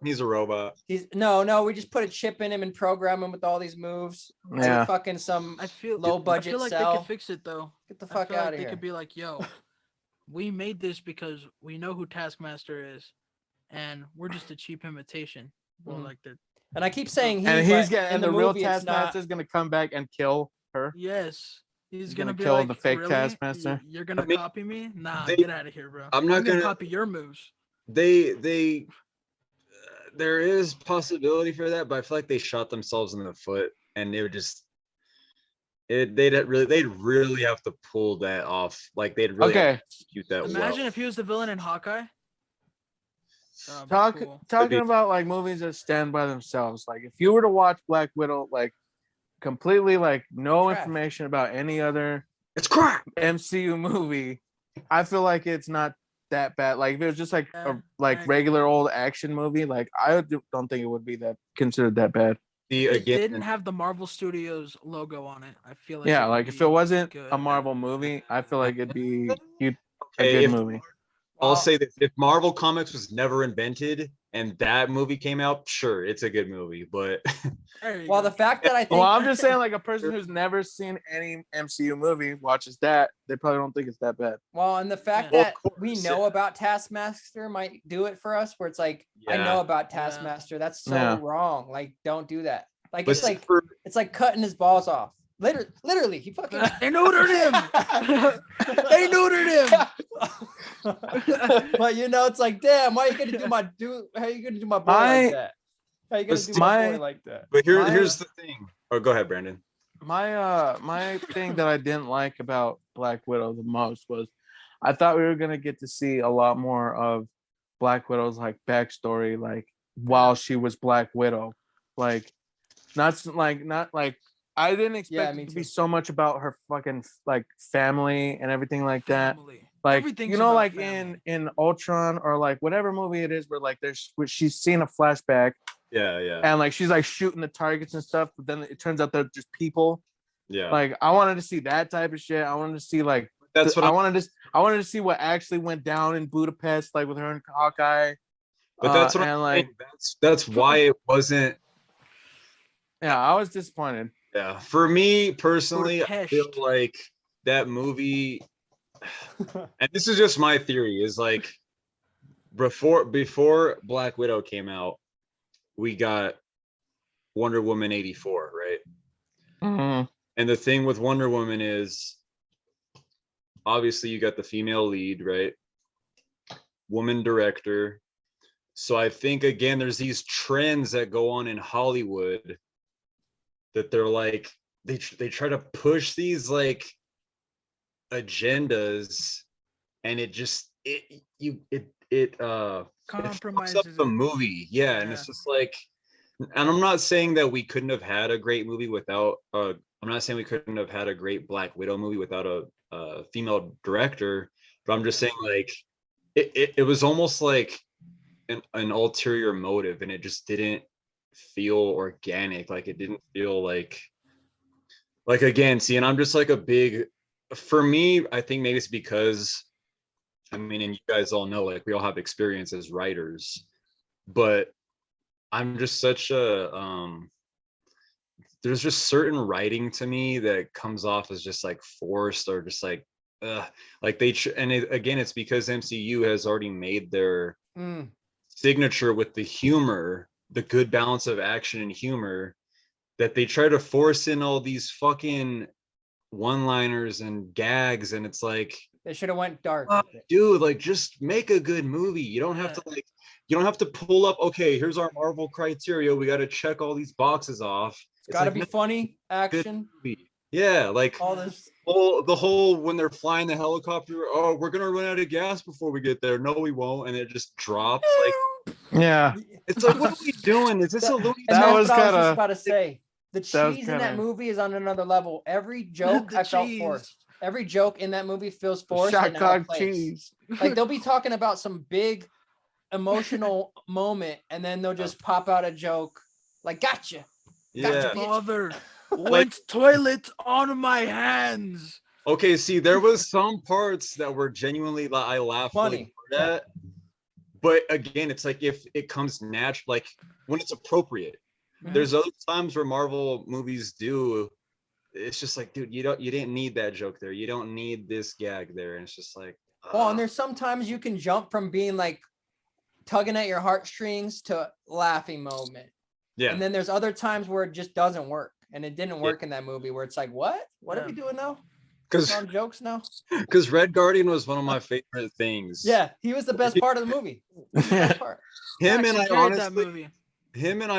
He's a robot. No, we just put a chip in him and program him with all these moves. Yeah, fucking some I feel low budget I feel like cell. they could fix it though. Get the fuck out of here. They could be like, yo, we made this because we know who Taskmaster is, and we're just a cheap imitation. Well, like that. And I keep saying the real Taskmaster is gonna come back and kill her. Yes. He's gonna be kill like, the fake really? Taskmaster. You're gonna copy me? Nah, get out of here, bro. I'm not gonna copy your moves. They there is possibility for that, but I feel like they shot themselves in the foot, and they would just they'd really have to pull that off. Like they'd really have to execute that. Imagine if he was the villain in Hawkeye. Talking about like movies that stand by themselves. Like if you were to watch Black Widow, like completely like no information about any other MCU movie, I feel like it's not that bad. Like if it was just like a regular old action movie, like I don't think it would be that considered that bad. It didn't have the Marvel Studios logo on it. I feel like like if it wasn't a Marvel movie, I feel like it'd be a good movie. I'll say this: if Marvel Comics was never invented and that movie came out, sure, it's a good movie. But the fact that I think, I'm just saying, like a person who's never seen any MCU movie watches that, they probably don't think it's that bad. Well, and the fact that we know about Taskmaster might do it for us, where it's like, I know about Taskmaster. That's so wrong. Like, don't do that. Like it's like cutting his balls off. Literally, he fucking they neutered him. They neutered him. But it's like, damn, why are you gonna do my How are you gonna do my boy like that? How are you gonna do my boy like that? But here's the thing. Oh, go ahead, Brandon. My thing that I didn't like about Black Widow the most was I thought we were gonna get to see a lot more of Black Widow's like backstory, like while she was Black Widow, like not like. I didn't expect it to be so much about her fucking like family and everything like that. Like like family. in Ultron or like whatever movie it is where like she's seen a flashback. Yeah. And like she's like shooting the targets and stuff, but then it turns out they're just people. Yeah. Like I wanted to see that type of shit. I wanted to see like I wanted to see what actually went down in Budapest, like with her and Hawkeye. But that's why it wasn't. Yeah, I was disappointed. Yeah, for me personally, I feel Protest. like that movie, and this is just my theory, is like before Black Widow came out, we got Wonder Woman 84, right? Mhm. And the thing with Wonder Woman is obviously you got the female lead, right? Woman director. So I think again, there's these trends that go on in Hollywood that they're like they try to push these like agendas, and it just it fucks up Compromises the it. movie. Yeah, and Yeah. it's just like, and I'm not saying that we couldn't have had a great movie without I'm not saying we couldn't have had a great Black Widow movie without a female director, but I'm just saying like it was almost like an ulterior motive, and it just didn't feel organic. Like it didn't feel like again, see, and I'm just like a big, for me, I think maybe it's because, I mean, and you guys all know, like we all have experience as writers, but I'm just such a there's just certain writing to me that comes off as just like forced, or just like and again, it's because MCU has already made their signature with the humor, the good balance of action and humor, that they try to force in all these fucking one-liners and gags, and it's like, They should have went dark. dude, like just make a good movie. You don't have to like, you don't have to pull up, okay, here's our Marvel criteria, we got to check all these boxes off. It's got to like, be no, funny, good action, movie. Yeah, like all this. the whole when they're flying the helicopter, oh, we're gonna run out of gas before we get there. No, we won't, and it just drops. Like, Yeah, it's like, what are we doing? Is this a Looney And That that's was what I was just kinda- about to say. The that was cheese in that kinda- movie is on another level. Every joke The I felt cheese. forced. Every joke in that movie feels forced and out of shotgun place. cheese. Like they'll be talking about some big emotional moment, and then they'll just pop out a joke like "Gotcha." Yeah. Gotcha, bitch. Father went toilet on my hands. Okay, see, there was some parts that were genuinely like I laughed Funny. really hard at, but again, it's like if it comes natural, like when it's appropriate. Mhm. There's other times where Marvel movies do. It's just like, dude, you didn't need that joke there. You don't need this gag there, and it's just like, Well, and there's sometimes you can jump from being like tugging at your heartstrings to laughing moment. yeah. And then there's other times where it just doesn't work. And it didn't work in that movie where it's like, what? What are we doing now? Because On jokes now? Red Guardian was one of my favorite things. Yeah, he was the best part of the movie. He was the best part. Him and Actually I carried that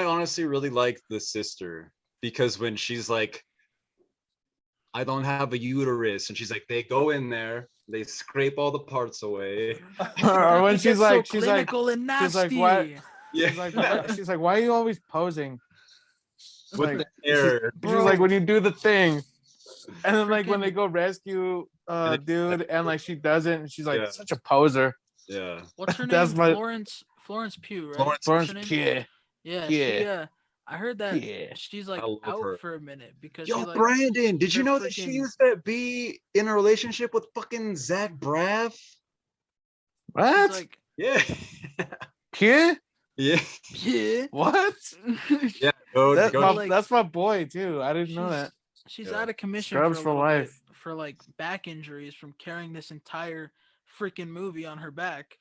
honestly, movie. really liked the sister, because when she's like, I don't have a uterus, and she's like, they go in there, they scrape all the parts away. Or when It she's gets like, so clinical and she's like, nasty. what? Yeah. She's like, why are you always posing? With Like, the hair. she's like, when you do the thing, and then like when Freaking- they go rescue dude, and like she doesn't, and she's like Yeah. such a poser. Yeah. What's her name? That's my- Florence Pugh, right? Florence- Florence What's her name? Pugh. Yeah, Yeah. I heard that Yeah. she's like I love out her. for a minute because Yo, she like Brandon, did you her know that she freaking- used to be in a relationship with fucking Zach Braff? she's What? like Yeah. Pugh? Yeah. yeah. What? Yeah. Go, That's go. my, like- that's my boy too. I didn't know that. She's Yeah. out of commission Scrubs for, for a little bit life. for like back injuries from carrying this entire freaking movie on her back.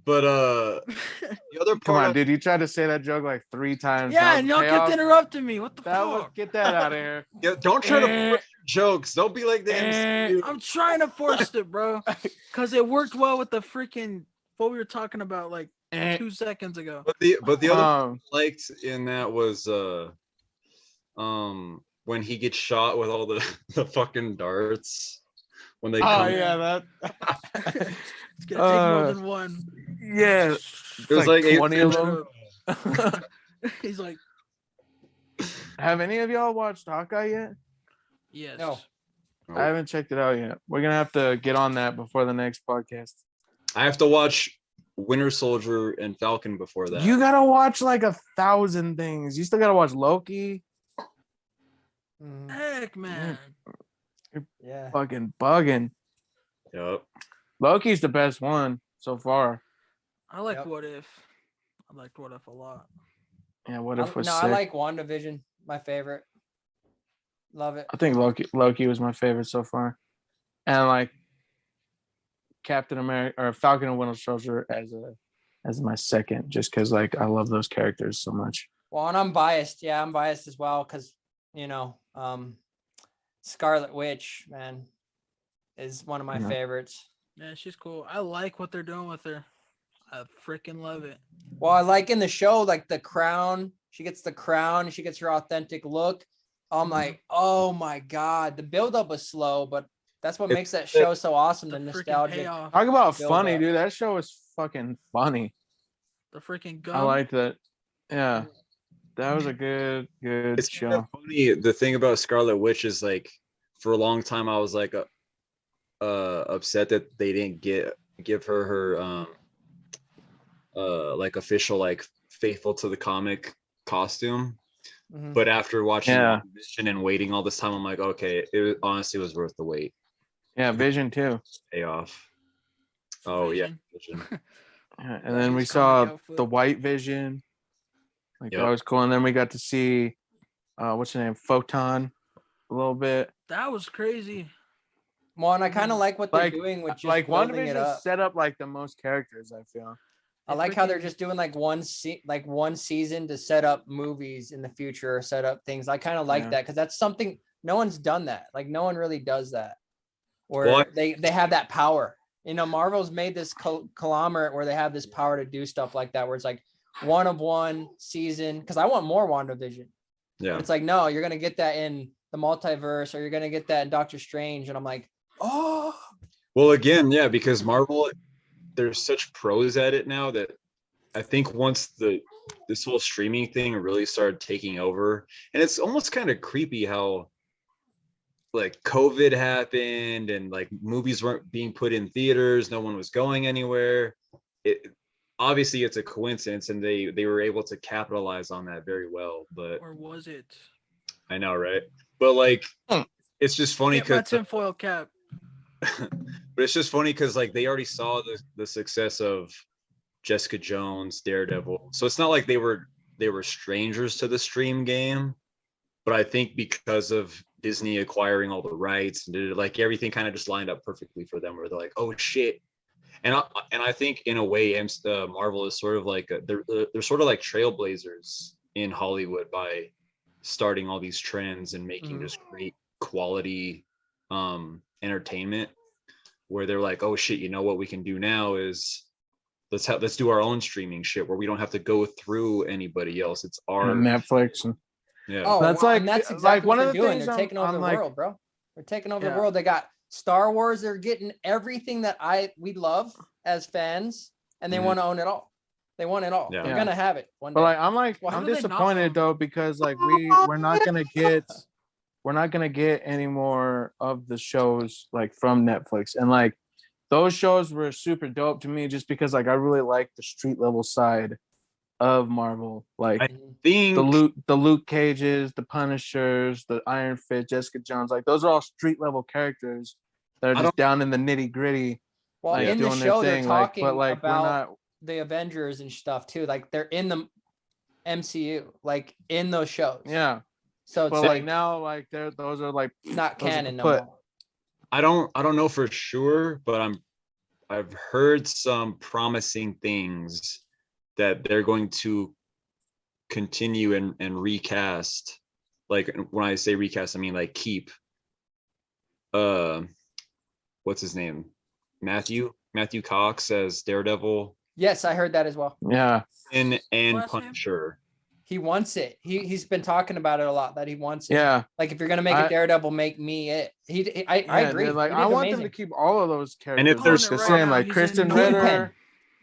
But the other part Come on, of- dude. You tried to say that joke like 3 times. Yeah, That and was y'all the kept payoff. interrupting me. What the That was, fuck? get that out of here. yeah, don't try to Eh. force your jokes. Don't be like the Eh. MCU. I'm trying to force it, bro, because it worked well with the freaking what we were talking about like Eh. 2 seconds ago. But the other Um, liked in that was when he gets shot with all the the fucking darts when they oh come. yeah, that. It's gonna take more Uh, than one. Yeah, It was like 20 of eight- them. He's like, Have any of y'all watched Hawkeye yet? yes. No. I haven't checked it out yet. We're gonna have to get on that before the next podcast. I have to watch Winter Soldier and Falcon before that. You gotta watch like 1,000 things. You still gotta watch Loki. Mhm. Heck, man. Yeah. Fucking bugging. Yep. Loki's the best one so far. I like Yep. What If. I liked What If a lot. Yeah, what if was No, sick? I like WandaVision. my favorite. Love it. I think Loki was my favorite so far, and like Captain America or Falcon and Winter Soldier as my second, just because like I love those characters so much. Well, and I'm biased. Yeah, I'm biased as well because Scarlet Witch, man, is one of my favorites. Yeah, she's cool. I like what they're doing with her. I freaking love it. Well, I like in the show, like the crown. She gets the crown. She gets her authentic look. I'm like, oh my god, the buildup was slow, but that's what makes that show so awesome. The nostalgic. Payoff. Talk about funny, dude. That show was fucking funny. The freaking gun. I liked that. Yeah, that was a good It's show. kind of funny. The thing about Scarlet Witch is like, for a long time I was like upset that they didn't give her like official like faithful to the comic costume. Mhm. But after watching Vision and waiting all this time, I'm like, okay, it honestly was worth the wait. Yeah, Vision too. Payoff. Oh Vision. yeah, Vision. Yeah, and then we saw the White Vision. Like that was cool. And then we got to see what's her name? Photon a little bit. That was crazy. Well, and I kind of like what they're doing with just like building it up. set up like the most characters, I feel. I like how they're just doing like one season to set up movies in the future or set up things. I kind of like that because that's something no one's done that. Like no one really does that. Where they have that power. You know, Marvel's made this conglomerate where they have this power to do stuff like that, where it's like one of one season. Because I want more WandaVision. Yeah. But it's like, no, you're gonna get that in the multiverse, or you're gonna get that in Doctor Strange, and I'm like, oh. Well, again, yeah, because Marvel, there's such pros at it now that I think once this whole streaming thing really started taking over, and it's almost kind of creepy how like COVID happened and like movies weren't being put in theaters, no one was going anywhere. Obviously it's a coincidence, and they were able to capitalize on that very well. But or was it? I know, right? But like it's just funny because tinfoil cap. But it's just funny because like they already saw the success of Jessica Jones, Daredevil. So it's not like they were strangers to the stream game. But I think because of Disney acquiring all the rights, and like everything kind of just lined up perfectly for them, where they're like, oh shit. And I think in a way, Marvel is sort of like they're sort of like trailblazers in Hollywood by starting all these trends and making just great quality entertainment, where they're like, oh shit, you know what we can do now is let's do our own streaming shit where we don't have to go through anybody else. It's our Netflix. And that's exactly one of the things they're taking over the world, bro. They're taking over the world. They got Star Wars. They're getting everything that we love as fans, and they want to own it all. They want it all. They're gonna have it one day. But I'm disappointed though, because like we're not gonna get any more of the shows like from Netflix, and like those shows were super dope to me just because like I really like the street level side of Marvel, like I think the Luke Cages, the Punishers, the Iron Fist, Jessica Jones, like those are all street level characters that are just down in the nitty gritty. Well, like, in the show they're talking about the Avengers and stuff too. Like they're in the MCU, like in those shows. Yeah. So it's like now, like those are like not canon no more. I don't know for sure, but I've heard some promising things that they're going to continue and recast. Like when I say recast, I mean like keep what's his name? Matthew Cox as Daredevil. Yes, I heard that as well. Yeah. And Punisher. He wants it. He's been talking about it a lot, that he wants it. Yeah. Like if you're gonna make a Daredevil, make me it. I agree. Like I want them to keep all of those characters. And if there's the same, like Kristen Ritter.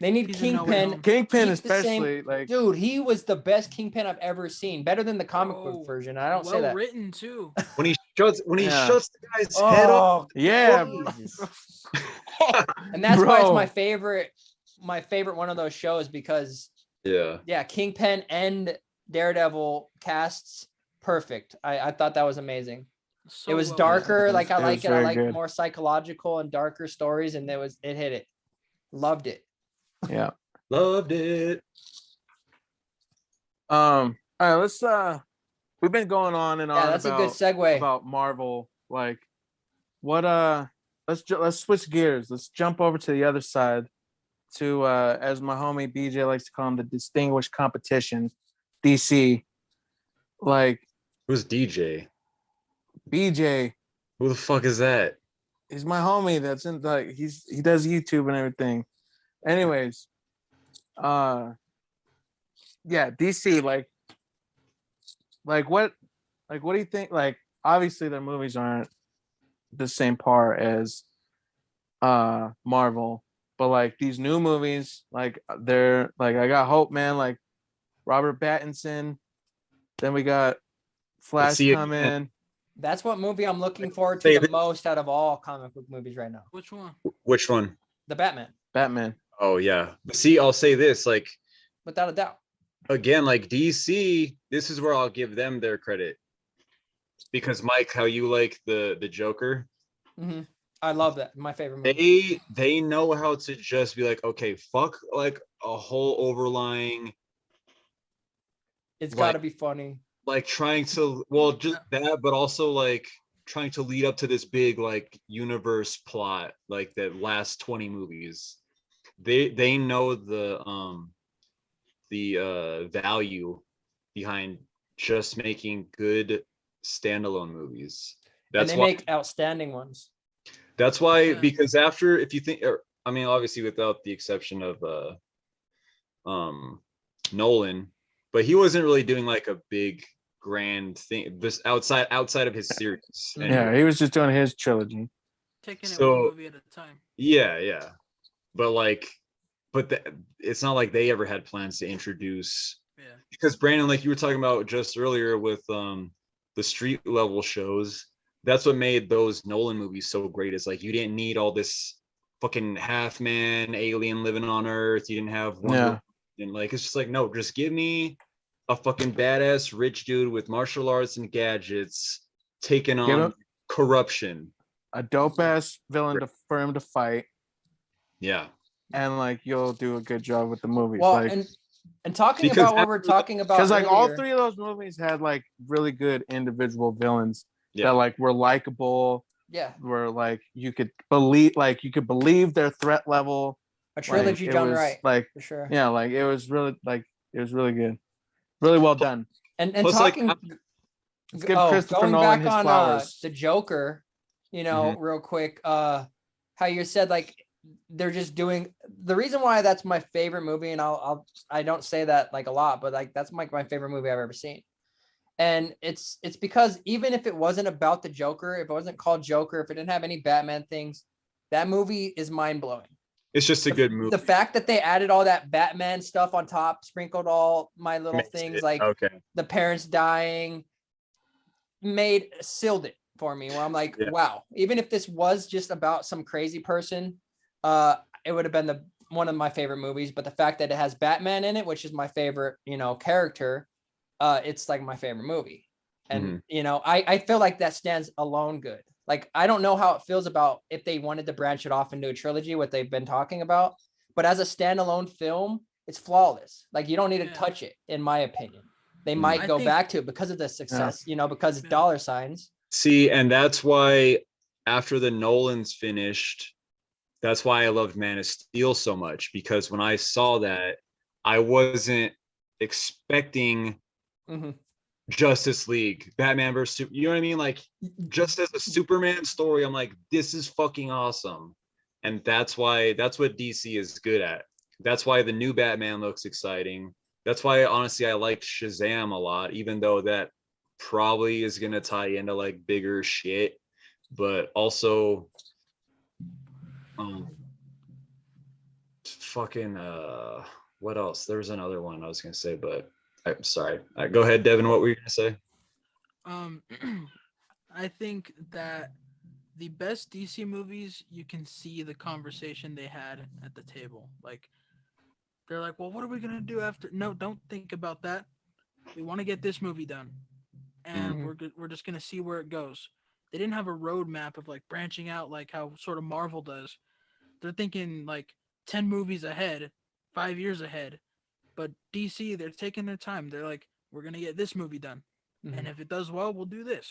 They need Kingpin. Kingpin especially, like dude, he was the best Kingpin I've ever seen. Better than the comic book version. I don't say that. Well written too. When he shuts the guy's head off. Yeah. And that's why it's my favorite one of those shows, because Kingpin and Daredevil casts perfect. I thought that was amazing. So it was darker, like I like it. I like more psychological and darker stories, and it hit it. Loved it. Yeah. Loved it. All right, let's we've been going on and Yeah, on that's a good segue. about Marvel. Like, what? Let's switch gears. Let's jump over to the other side. To as my homie BJ likes to call him, the distinguished competition, DC. Like, Who's DJ? BJ, Who the fuck is that? he's my homie. That's in like he does YouTube and everything. Anyways, yeah, DC. What do you think? Like, obviously their movies aren't the same par as Marvel, but like these new movies, like they're like, I got hope, man. Like Robert Pattinson. Then we got Flash see it come again. in. That's what movie I'm looking forward to Say the this. most out of all comic book movies right now. Which one? Which one? The Batman, Batman. Oh yeah. But see, I'll say this, like, without a doubt. again, like DC, this is where I'll give them their credit. Because Mike, how you like the Joker, I love that. My favorite movie. they know how to just be like, okay, fuck like a whole overlying, It's like, got to be funny. like trying to, well, just that, but also like trying to lead up to this big like universe plot, like the last 20 movies. They know the value behind just making good standalone movies. And That's they why make outstanding ones. That's why, Yeah. because after, if you think, I mean, obviously without the exception of Nolan, but he wasn't really doing like a big grand thing this outside of his series. Mhm. Yeah, he was just doing his trilogy. Taking it So- one movie at a time. Yeah. But like, it's not like they ever had plans to introduce, Yeah. because Brandon, like you were talking about just earlier with the street level shows, that's what made those Nolan movies so great. Is like, you didn't need all this fucking half man alien living on Earth. You didn't have Wonder and like, it's just like, no, just give me a fucking badass rich dude with martial arts and gadgets taking Give on him corruption. a dope ass villain for him to fight, Yeah. and like you'll do a good job with the movies. Well, like, and talking Because about what we're talking about, because like all earlier- three of those movies had like really good individual villains Yeah. that like were likable, yeah, were like you could believe their threat level. a trilogy Like, done it was, right, like, for sure. yeah, like it was really good, really well done. And Plus, like, talking, Let's give Christopher going Nolan back his on flowers. the Joker, real quick, how you said like they're just doing, the reason why that's my favorite movie, and I don't say that like a lot, but like that's my favorite movie I've ever seen. And it's because even if it wasn't about the Joker, if it wasn't called Joker, if it didn't have any Batman things, that movie is mind-blowing. It's just a good movie. The fact that they added all that Batman stuff on top, sprinkled all my little Makes things it- like okay. the parents dying, sealed it for me, where I'm like, Yeah. wow, even if this was just about some crazy person, it would have been one of my favorite movies. But the fact that it has Batman in it, which is my favorite, character, it's like my favorite movie. And I feel like that stands alone good. Like, I don't know how it feels about if they wanted to branch it off into a trilogy, what they've been talking about, but as a standalone film, it's flawless. Like, you don't need to touch it, in my opinion. They might I go think- back to it because of the success, because it's dollar signs. See, and that's why after the Nolans finished, that's why I loved Man of Steel so much, because when I saw that, I wasn't expecting Justice League, Batman versus you know what I mean? Like, just as a Superman story, I'm like, this is fucking awesome. And that's what DC is good at. That's why the new Batman looks exciting. That's why, honestly, I liked Shazam a lot, even though that probably is gonna tie into like bigger shit. But also, fucking what else? There was another one I was gonna say, but I'm sorry. Go ahead, Devin. What were you gonna say? I think that the best DC movies, you can see the conversation they had at the table. Like, they're like, well, what are we gonna do after? No, don't think about that. We want to get this movie done, and we're just gonna see where it goes. They didn't have a roadmap of like branching out like how sort of Marvel does. They're thinking like 10 movies ahead, 5 years ahead. But DC, they're taking their time. They're like, we're gonna get this movie done. and if it does well, we'll do this.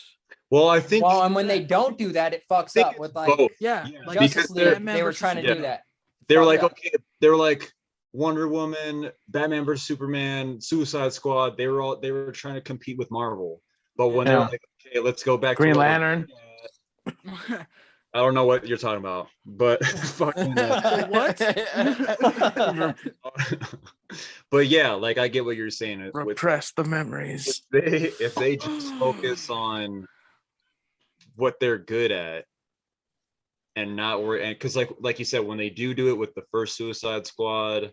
Well, I think. Well, and when they don't do that, it fucks up with like both. Yeah, like Justice League. Batman They were versus trying to do Superman. that. They were Fucked like, up. okay, they were like Wonder Woman, Batman versus Superman, Suicide Squad. They were trying to compete with Marvel. But when they're like, okay, let's go back Green to what we're Lantern. good at. I don't know what you're talking about, but fucking What? but yeah, like I get what you're saying. With Repress the memories. if they just focus on what they're good at and not worry, and because like you said, when they do it with the first Suicide Squad,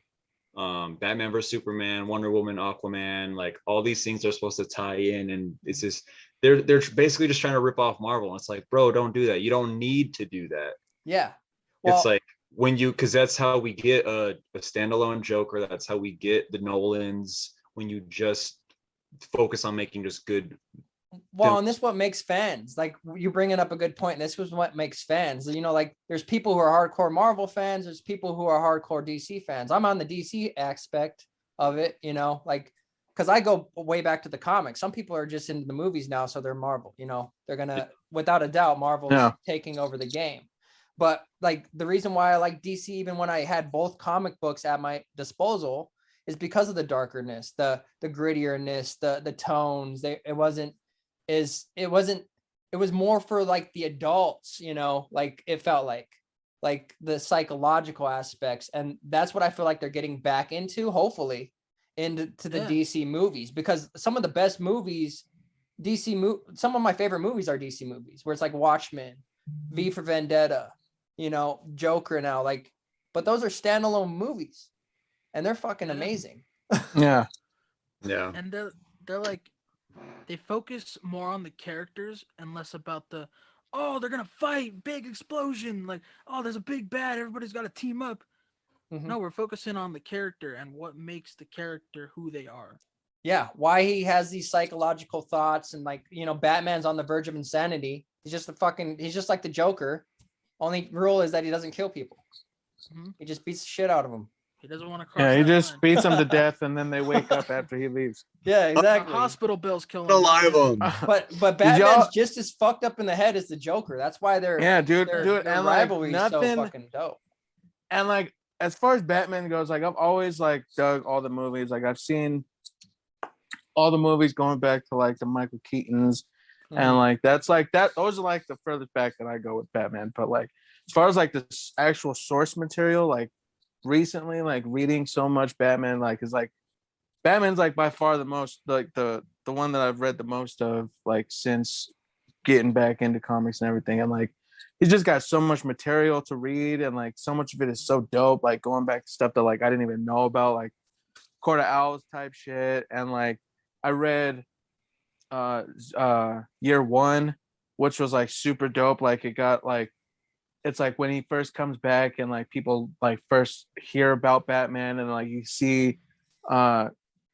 Batman vs Superman, Wonder Woman, Aquaman, like all these things are supposed to tie in, and it's just they're basically just trying to rip off Marvel. And it's like, bro, don't do that. You don't need to do that. Yeah. Well, It's like when you, because that's how we get a standalone Joker. That's how we get the Nolans, when you just focus on making just good. well, and this is what makes fans, like you bringing up a good point. This was what makes fans, you know, like there's people who are hardcore Marvel fans, there's people who are hardcore DC fans. I'm on the DC aspect of it, you know, like because I go way back to the comics. Some people are just into the movies now, so they're Marvel, you know, they're gonna, without a doubt, Marvel's taking over the game. But like the reason why I like DC, even when I had both comic books at my disposal, is because of the darkerness, the grittierness, the tones. It was more for like the adults, you know, like it felt like the psychological aspects. And that's what I feel like they're getting back into, hopefully, into the DC movies, because some of the best movies, some of my favorite movies are DC movies, where it's like Watchmen, V for Vendetta, you know, Joker now, like, but those are standalone movies and they're fucking amazing. Yeah. Yeah. And they're like, they focus more on the characters and less about the, oh, they're gonna fight, big explosion, like, oh, there's a big bad, everybody's got to team up. No, we're focusing on the character and what makes the character who they are. Yeah, why he has these psychological thoughts, and like, you know, Batman's on the verge of insanity. He's just like the Joker. Only rule is that he doesn't kill people. He just beats the shit out of them. He doesn't want to cross. Yeah, he that just line. beats them to death, and then they wake up after he leaves. Yeah, exactly. Hospital bills kill him. Alive him. But Batman's just as fucked up in the head as the Joker. That's why their and rivalry like is so fucking dope. And like as far as Batman goes, like I've always like dug all the movies. Like I've seen all the movies going back to like the Michael Keatons, and like that's like that. Those are like the furthest back that I go with Batman. But like as far as like the actual source material, like recently, like reading so much Batman, like is like Batman's like by far the most, like the one that I've read the most of, like since getting back into comics and everything. And like he's just got so much material to read, and like so much of it is so dope, like going back to stuff that like I didn't even know about, like Court of Owls type shit. And like I read Year One, which was like super dope. Like it got like, it's like when he first comes back and like people like first hear about Batman, and like you see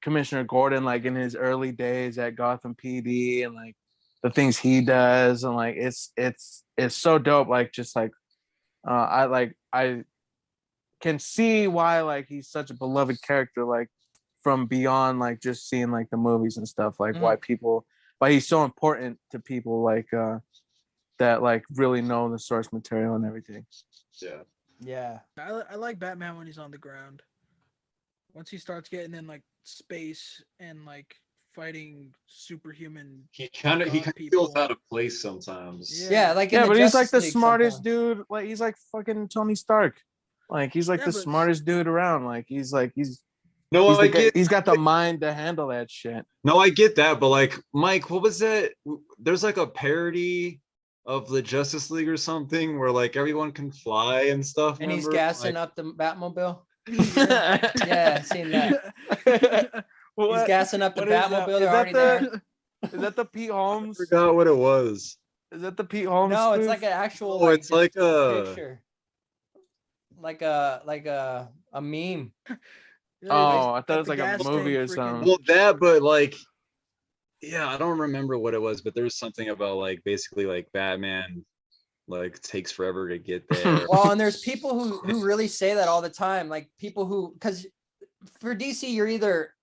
Commissioner Gordon like in his early days at Gotham PD, and like the things he does, and like it's so dope. Like just like I can see why like he's such a beloved character, like from beyond like just seeing like the movies and stuff, like why he's so important to people like that like really know the source material and everything. Yeah. I like Batman when he's on the ground. Once he starts getting in like space and like fighting superhuman, he kind of feels out of place sometimes. Yeah, like but he's like the smartest dude. Like he's like fucking Tony Stark. Like he's like the but smartest dude around. Like he's got the mind to handle that shit. No, I get that, but like Mike, what was that? There's like a parody of the Justice League or something where like everyone can fly and stuff. And remember? he's gassing up the Batmobile. Yeah, I've seen that. He's gassing up the Batmobile. They're already there. Is that the Pete Holmes? I forgot what it was. Is that the Pete Holmes? No, spoof? it's like an actual. Oh, it's like a picture. Like a meme. Oh, I thought it was like a movie or something. Well, that, but like, yeah, I don't remember what it was, but there was something about like basically like Batman like takes forever to get there. Well, and there's people who really say that all the time, like people who, because for DC you're either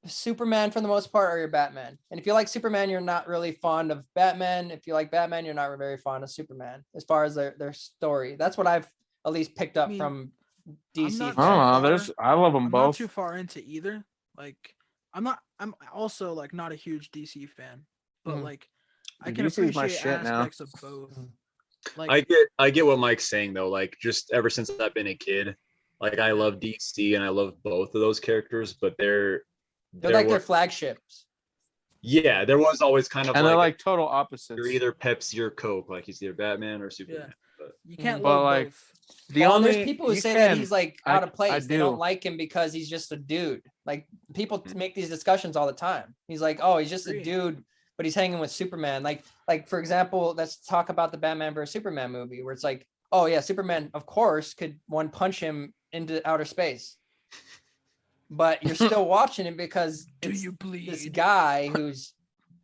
Superman for the most part, or you're Batman. And if you like Superman, you're not really fond of Batman. If you like Batman, you're not very fond of Superman as far as their story. That's what I've at least picked up from DC. not I don't know. far- I love them I'm not both. too far into either. Like, I'm also like not a huge DC fan, but Mhm. like I Dude, can DC is my appreciate shit now. aspects of both. Like, I get what Mike's saying though. Like just ever since I've been a kid, like I love DC and I love both of those characters, but They're there like their was, flagships. yeah, there was always kind of And they're like like total opposites. you're either Pepsi or Coke, like he's either Batman or Superman. But you can't But, love like, both. The Well, only there's people who you say can- that he's like I- out of I place. They don't do. like him because he's just a dude. Like people make these discussions all the time. He's like, oh, he's just a Agree. dude, but he's hanging with Superman. Like for example, let's talk about the Batman vs Superman movie, where it's like, oh yeah, Superman, of course, could one punch him into outer space, but you're still watching it because Do it's you this bleed? guy who's,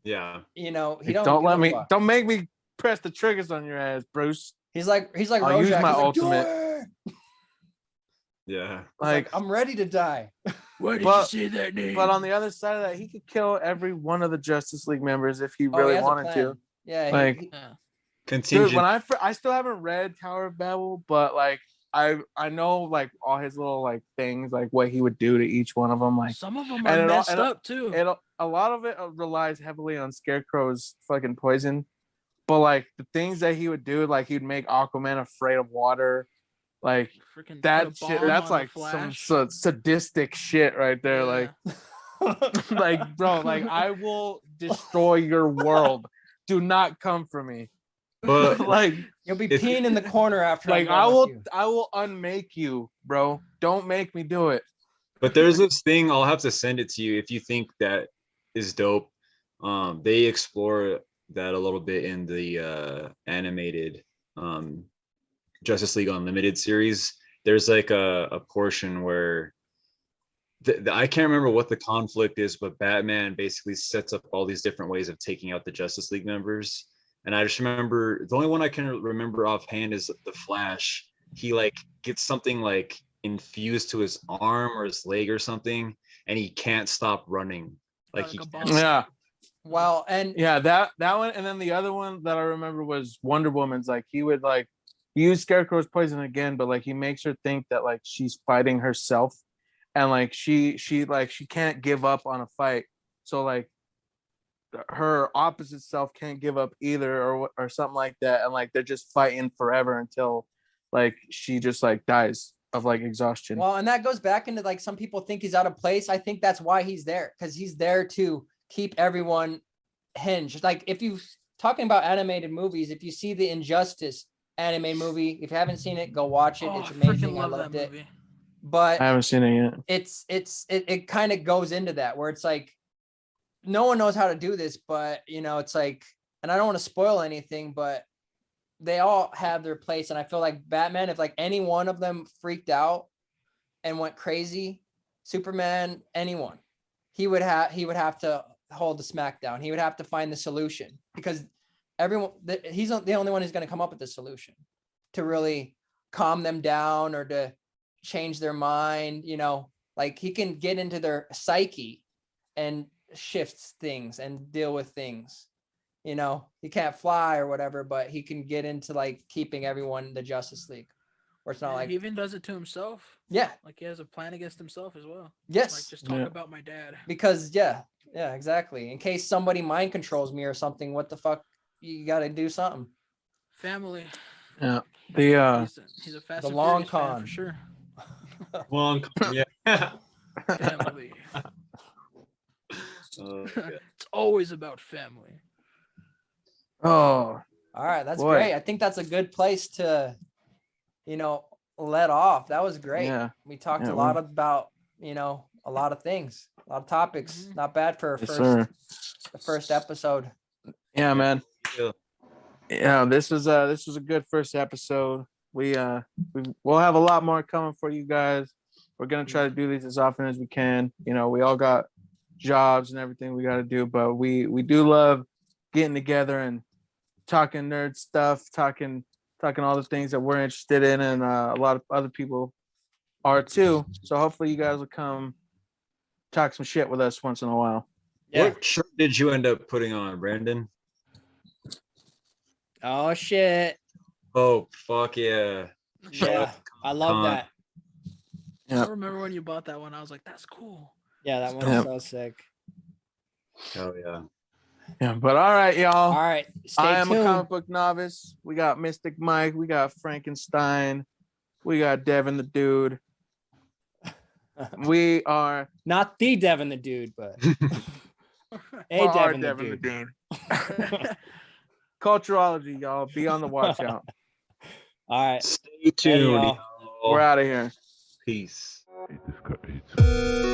yeah, you know, he Like, don't let give a me fuck. don't make me press the triggers on your ass, Bruce. He's like I'll use Rorschach. my He's like, ultimate. "Do it!" yeah. He's like, I'm ready to die. Why did But- you say that name? But on the other side of that, he could kill every one of the Justice League members if he Oh, really he has a wanted plan. to. Yeah, Like- Yeah. Contingent. Dude, when I still haven't read Tower of Babel, but like I know like all his little like things, like what he would do to each one of them. Like Some of them and are it all- messed and it- up too. a lot of it relies heavily on Scarecrow's fucking poison. But like the things that he would do, like he'd make Aquaman afraid of water, like Freaking that put a shit. bomb That's on the like some Flash. sadistic shit right there. Yeah. Like bro, like I will destroy your world. Do not come for me. But Like You'll be It's- peeing in the corner after. like I'm done with you. I will unmake you, bro. Don't make me do it. But there's this thing, I'll have to send it to you if you think that is dope. They explore that a little bit in the animated Justice League Unlimited series. There's like a portion where I can't remember what the conflict is, but Batman basically sets up all these different ways of taking out the Justice League members. And I just remember the only one I can remember offhand is the Flash. He like gets something like infused to his arm or his leg or something, and he can't stop running. Like he Like a can't bomb. Yeah. Well, and Yeah, that one, and then the other one that I remember was Wonder Woman's. Like he would like use Scarecrow's poison again, but like he makes her think that like she's fighting herself, and like she can't give up on a fight. So like her opposite self can't give up either, or something like that, and like they're just fighting forever until like she just like dies of like exhaustion. well, and that goes back into like some people think he's out of place. I think that's why he's there, because he's there to keep everyone hinged. Like if you talking about animated movies, if you see the Injustice anime movie, if you haven't seen it, go watch it. Oh, It's I amazing. freaking I love loved that it. movie. But I haven't seen it yet. it kind of goes into that where it's like no one knows how to do this, but you know, it's like, and I don't want to spoil anything, but they all have their place. And I feel like Batman, if like any one of them freaked out and went crazy, Superman, anyone, he would have to hold the smackdown. He would have to find the solution, because everyone, he's the only one who's going to come up with the solution to really calm them down or to change their mind. You know, like he can get into their psyche and shifts things and deal with things. You know, he can't fly or whatever, but he can get into like keeping everyone in the Justice League, where it's not And like, he even does it to himself. yeah, Like he has a plan against himself as well. yes, Like just talk Yeah. about my dad. because yeah, exactly. In case somebody mind controls me or something, what the fuck, you got to do something. Family. Yeah. He's a Fast The and long Furious fan con. for sure. long. Yeah. Family. Yeah. It's always about family. Oh, All right, that's Boy. great. I think that's a good place to, you know, let off. That was great. yeah. We talked Yeah, a lot about, you know, a lot of things, a lot of topics. Mhm. Not bad for a Yes, first sir. the first episode. Yeah, man. Yeah. Yeah, this was a good first episode. We'll have a lot more coming for you guys. We're gonna try to do these as often as we can. You know, we all got jobs and everything we got to do, but we do love getting together and talking nerd stuff, talking all the things that we're interested in, and a lot of other people are too. So hopefully you guys will come talk some shit with us once in a while. Yeah. What shirt did you end up putting on, Brandon? Oh shit. Oh fuck yeah! Yeah. I love Con. that. Yeah. I remember when you bought that one. I was like, that's cool. Yeah, that one's Yeah. so sick. Hell yeah! Yeah, but all right, y'all. All right. Stay I am tuned. a comic book novice. We got Mystic Mike. We got Frankenstein. We got Devin the Dude. We are Not the Devin the Dude, but a our Devin, Devin the Dude. Culturology, y'all. Be on the watch out. All right. Stay tuned, y'all. y'all. We're out of here. Peace. It's